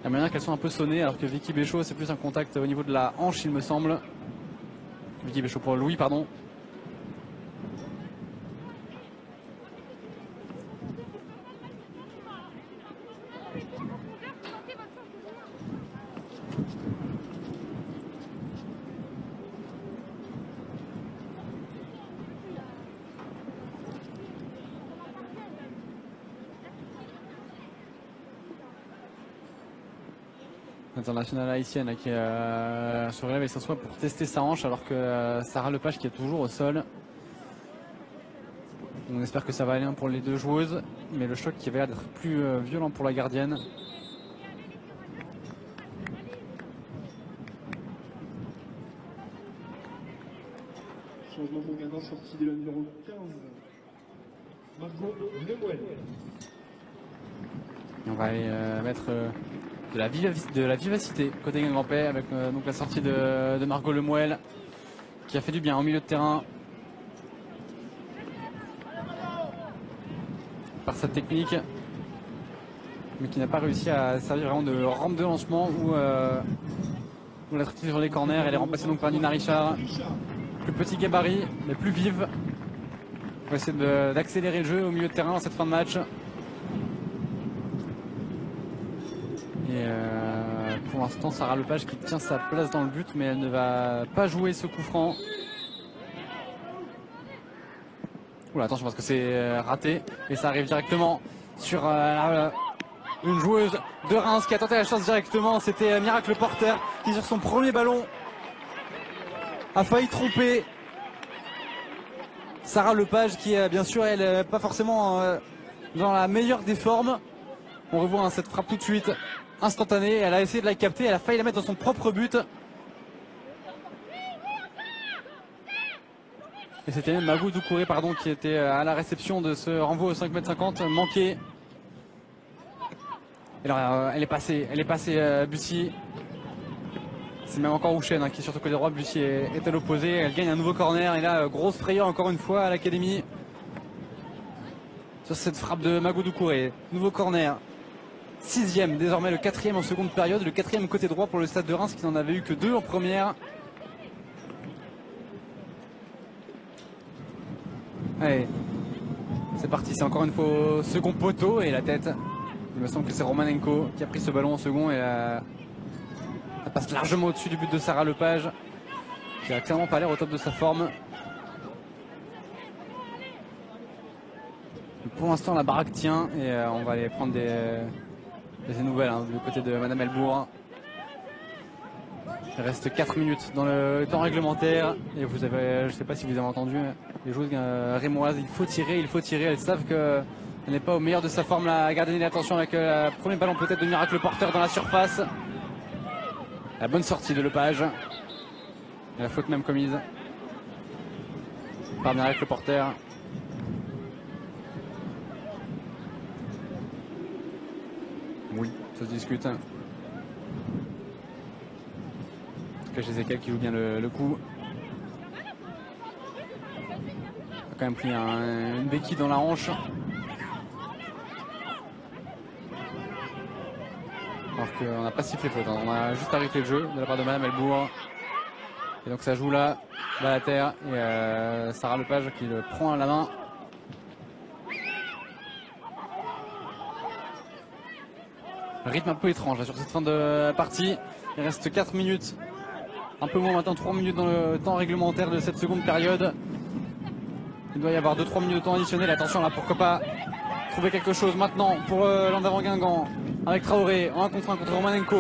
La manière qu'elles sont un peu sonnées, alors que Vicky Béchaud, c'est plus un contact au niveau de la hanche, il me semble. Vicky Béchaud pour Louis, pardon. Internationale haïtienne qui se relève et s'assoit pour tester sa hanche alors que Sarah Lepage qui est toujours au sol. On espère que ça va aller pour les deux joueuses, mais le choc qui va l'air d'être plus violent pour la gardienne. Changement pour Guingamp, sortie de la numéro 15. Margot Lemoel. Et on va aller mettre de la vivacité côté Guingampais avec donc la sortie de Margot Lemoel qui a fait du bien au milieu de terrain par sa technique, mais qui n'a pas réussi à servir vraiment de rampe de lancement ou la traiter sur les corners. Elle est remplacée donc par Nina Richard, plus petit gabarit mais plus vive. On va essayer d'accélérer le jeu au milieu de terrain dans cette fin de match. Et pour l'instant, Sarah Lepage qui tient sa place dans le but, mais elle ne va pas jouer ce coup franc. Oula, attention parce que c'est raté et ça arrive directement sur une joueuse de Reims qui a tenté la chance directement. C'était Miracle Porter qui sur son premier ballon a failli tromper Sarah Lepage qui bien sûr elle pas forcément dans la meilleure des formes. On revoit cette frappe tout de suite instantanée, elle a essayé de la capter, elle a failli la mettre dans son propre but. Et c'était même Mago Doucouré qui était à la réception de ce renvoi au 5,50 m manqué. Et alors elle est passée Bussy. C'est même encore Houchen qui est sur le côté droit, Bussy est à l'opposé. Elle gagne un nouveau corner et là grosse frayeur encore une fois à l'académie. Sur cette frappe de Mago Doucouré. Nouveau corner. 6e, désormais le 4e en seconde période, le 4e côté droit pour le Stade de Reims qui n'en avait eu que 2 en première. Allez, c'est parti, c'est encore une fois au second poteau et la tête. Il me semble que c'est Romanenko qui a pris ce ballon en second et elle passe largement au-dessus du but de Sarah Lepage qui a clairement pas l'air au top de sa forme. Pour l'instant la baraque tient et on va aller prendre des nouvelles hein, du côté de Madame Elbourg. Il reste 4 minutes dans le temps réglementaire et vous avez, je ne sais pas si vous avez entendu, les joueuses rémoises, il faut tirer, elles savent qu'elle n'est pas au meilleur de sa forme, la gardienne. Attention avec le premier ballon peut-être de Miracle Porter dans la surface. La bonne sortie de Lepage. Et la faute même commise par Miracle Porter. Oui, ça se discute. Chez Ezekiel qui joue bien le coup. Il a quand même pris une béquille dans la hanche. Alors qu'on n'a pas sifflé faute, hein. On a juste arrêté le jeu de la part de Madame Elbourg. Et donc ça joue là, bas à terre. Et Sarah Lepage qui le prend à la main. Rythme un peu étrange là, sur cette fin de partie. Il reste 4 minutes. Un peu moins maintenant, 3 minutes dans le temps réglementaire de cette seconde période. Il doit y avoir 2-3 minutes de temps additionnel. Attention là, pourquoi pas trouver quelque chose maintenant pour l'Andavan Guingamp. Avec Traoré, en 1 contre 1 contre Romanenko.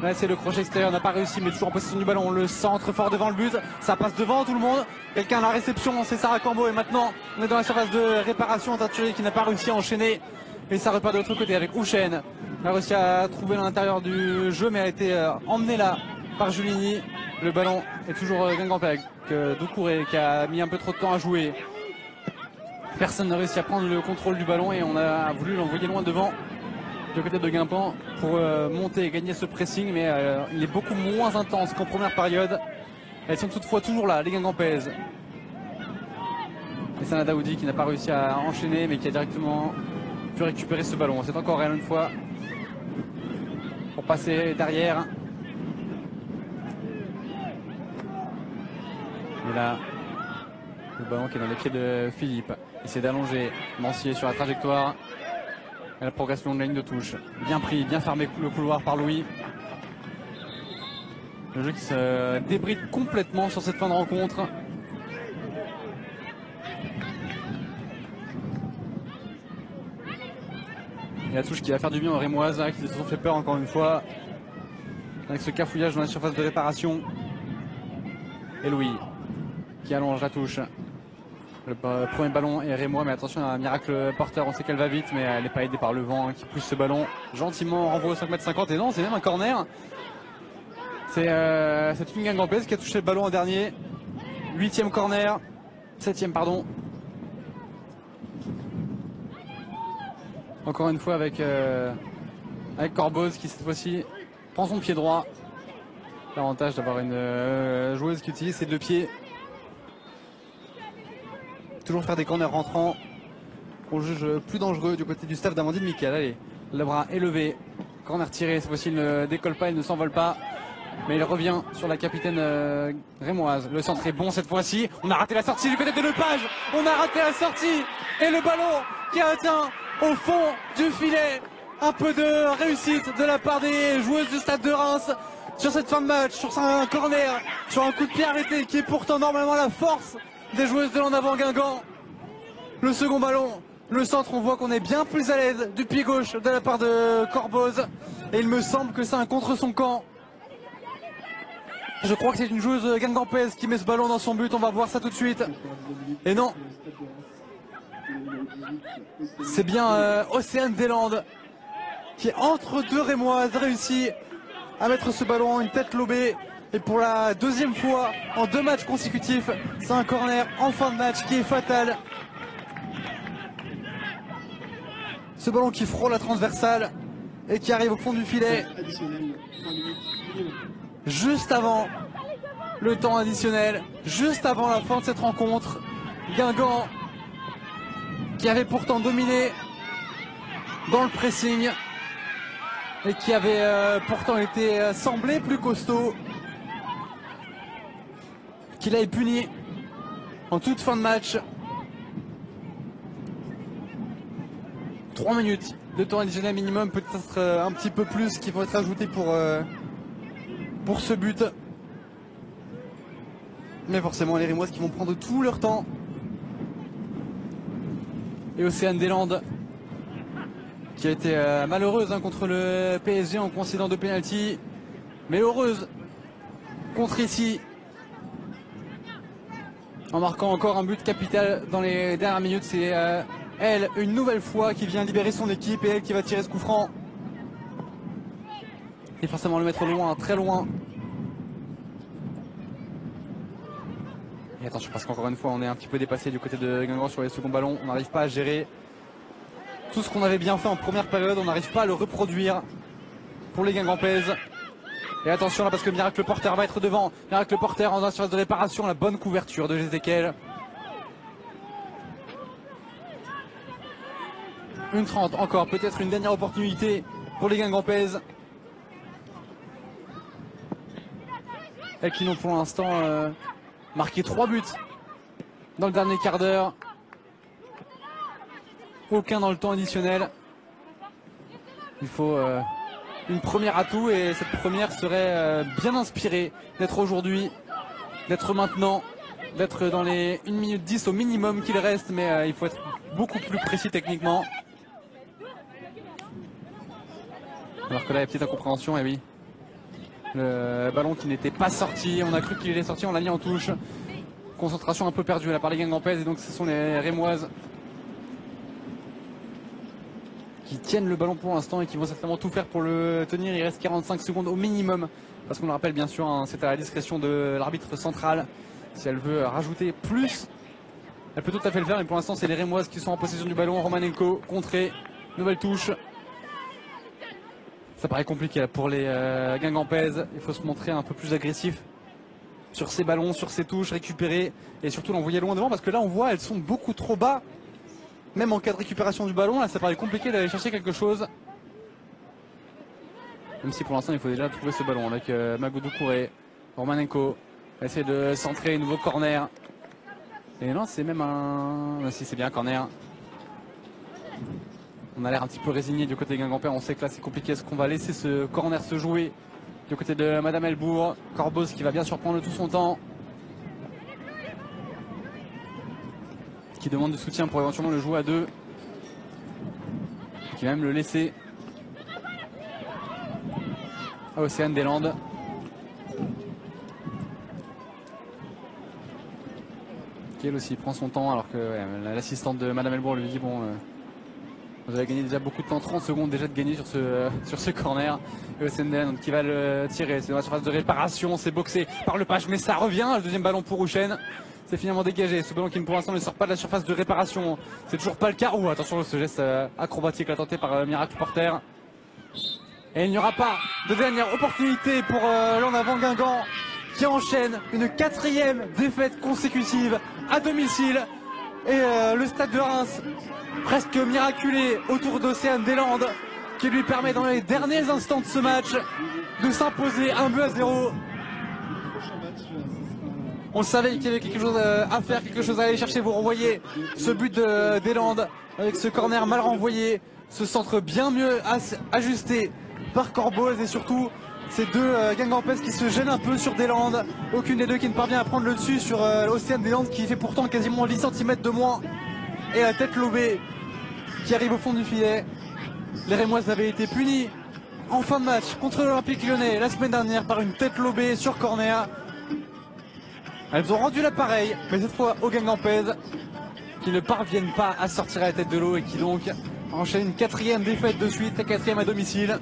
Là c'est le crochet extérieur, n'a pas réussi mais toujours en possession du ballon. Le centre fort devant le but, ça passe devant tout le monde. Quelqu'un à la réception, c'est Sarah Cambo. Et maintenant on est dans la surface de réparation. Taturi qui n'a pas réussi à enchaîner. Et ça repart de l'autre côté avec Houchen. Elle a réussi à trouver l'intérieur du jeu mais elle a été emmenée là par Julini. Le ballon est toujours Guingampais avec Doucouré qui a mis un peu trop de temps à jouer. Personne n'a réussi à prendre le contrôle du ballon et on a voulu l'envoyer loin devant du côté de Guingamp pour monter et gagner ce pressing, mais il est beaucoup moins intense qu'en première période. Elles sont toutefois toujours là, les Guingampaises. Et Sana Daoudi qui n'a pas réussi à enchaîner mais qui a directement pu récupérer ce ballon. C'est encore elle une fois pour passer derrière. Et là, le ballon qui est dans les pieds de Philippe. Essaie d'allonger Mancier sur la trajectoire. Et la progression de la ligne de touche. Bien pris, bien fermé le couloir par Louis. Le jeu qui se débride complètement sur cette fin de rencontre. Et la touche qui va faire du bien aux Rémoises, hein, qui se sont fait peur encore une fois. Avec ce cafouillage dans la surface de réparation. Et Louis qui allonge la touche. Le premier ballon est Rémois, mais attention à Miracle Porter, on sait qu'elle va vite, mais elle n'est pas aidée par le vent hein, qui pousse ce ballon gentiment, renvoie au 5,50 m. Et non, c'est même un corner. C'est une Guingampaise qui a touché le ballon en dernier. 8e corner, 7e pardon. Encore une fois avec Corboz qui cette fois-ci prend son pied droit. L'avantage d'avoir une joueuse qui utilise ses deux pieds. Toujours faire des corners rentrants. On juge plus dangereux du côté du staff d'Amandine Miquel. Allez, le bras élevé. Corner tiré, cette fois-ci il ne décolle pas, il ne s'envole pas. Mais il revient sur la capitaine rémoise. Le centre est bon cette fois-ci. On a raté la sortie du côté de Lepage. On a raté la sortie. Et le ballon qui a atteint au fond du filet. Un peu de réussite de la part des joueuses du Stade de Reims sur cette fin de match, sur un corner, sur un coup de pied arrêté qui est pourtant normalement la force des joueuses de l'En-Avant Guingamp. Le second ballon, le centre, on voit qu'on est bien plus à l'aise du pied gauche de la part de Corboz. Et il me semble que c'est un contre son camp. Je crois que c'est une joueuse guingampaise qui met ce ballon dans son but, on va voir ça tout de suite. Et non, c'est bien Océane Deslandes qui, entre deux Rémoises, réussit à mettre ce ballon en une tête lobée. Et pour la deuxième fois en 2 matchs consécutifs, c'est un corner en fin de match qui est fatal. Ce ballon qui frôle la transversale et qui arrive au fond du filet. Juste avant le temps additionnel, juste avant la fin de cette rencontre. Guingamp qui avait pourtant dominé dans le pressing et qui avait pourtant été semblé plus costaud, qu'il avait puni en toute fin de match. 3 minutes de temps additionnel minimum, peut-être un petit peu plus qui vont être ajoutés pour ce but. Mais forcément les Rémoises qui vont prendre tout leur temps. Et Océane Deslandes qui a été malheureuse hein, contre le PSG en concédant 2 pénaltys, mais heureuse contre ici en marquant encore un but capital dans les dernières minutes. C'est elle une nouvelle fois qui vient libérer son équipe et elle qui va tirer ce coup franc et forcément le mettre loin, très loin. Et attention parce qu'encore une fois on est un petit peu dépassé du côté de Guingamp sur les seconds ballons. On n'arrive pas à gérer tout ce qu'on avait bien fait en première période, on n'arrive pas à le reproduire pour les Guingampaises. Et attention là parce que Miracle Porter va être devant. Miracle Porter en surface de réparation, la bonne couverture de Jézéquel. 1:30 encore, peut-être une dernière opportunité pour les Guingampaises. Elles qui n'ont pour l'instant marqué 3 buts dans le dernier quart d'heure. Aucun dans le temps additionnel. Il faut une première atout et cette première serait bien inspirée d'être aujourd'hui, d'être maintenant, d'être dans les 1 minute 10 au minimum qu'il reste, mais il faut être beaucoup plus précis techniquement. Alors que là, il y a petite incompréhension, et oui. Le ballon qui n'était pas sorti, on a cru qu'il était sorti, on l'a mis en touche. Concentration un peu perdue là par les Guingampaises, et donc ce sont les Rémoises qui tiennent le ballon pour l'instant et qui vont certainement tout faire pour le tenir. Il reste 45 secondes au minimum, parce qu'on le rappelle bien sûr, hein, c'est à la discrétion de l'arbitre central. Si elle veut rajouter plus, elle peut tout à fait le faire, mais pour l'instant c'est les Rémoises qui sont en possession du ballon. Romanenko, contré, nouvelle touche. Ça paraît compliqué là, pour les Guingampaises. Il faut se montrer un peu plus agressif sur ces ballons, sur ces touches, récupérer et surtout l'envoyer loin devant, parce que là on voit elles sont beaucoup trop bas. Même en cas de récupération du ballon, là ça paraît compliqué d'aller chercher quelque chose. Même si pour l'instant il faut déjà trouver ce ballon avec Magoudou Kouré. Romanenko va essayer de centrer, nouveau corner. Et non, c'est même un... Si, c'est bien un corner. On a l'air un petit peu résigné du côté Guingampais. On sait que là c'est compliqué. Est-ce qu'on va laisser ce corner se jouer du côté de Madame Elbourg? Corboz qui va bien surprendre tout son temps, qui demande du soutien pour éventuellement le jouer à 2, qui va même le laisser à Océane des Landes. Qui elle aussi prend son temps, alors que l'assistante de Madame Elbourg lui dit bon, vous avez gagné déjà beaucoup de temps, 30 secondes déjà de gagner sur ce corner. Et Océane des Landes qui va le tirer, c'est dans la surface de réparation, c'est boxé par le page, mais ça revient. Le deuxième ballon pour Rouchen. C'est finalement dégagé, ce ballon qui pour l'instant ne sort pas de la surface de réparation. C'est toujours pas le cas. Oh, attention, ce geste acrobatique là, tenté par Miracle Porter. Et il n'y aura pas de dernière opportunité pour l'en avant Guingamp, qui enchaîne une 4e défaite consécutive à domicile. Et le stade de Reims, presque miraculé autour d'Océane des Landes, qui lui permet dans les derniers instants de ce match de s'imposer 1-0. On savait qu'il y avait quelque chose à faire, quelque chose à aller chercher. Vous revoyez ce but des Landes avec ce corner mal renvoyé, ce centre bien mieux ajusté par Corboz et surtout ces deux Guingampaises qui se gênent un peu sur des Landes. Aucune des deux qui ne parvient à prendre le dessus sur Océane des Landes qui fait pourtant quasiment 10 cm de moins. Et la tête lobée qui arrive au fond du filet. Les Rémoises avaient été punies en fin de match contre l'Olympique Lyonnais la semaine dernière par une tête lobée sur corner. Elles ont rendu l'appareil, mais cette fois aux Guingampaises qui ne parviennent pas à sortir la tête de l'eau et qui donc enchaînent une 4e défaite de suite, la 4e à domicile.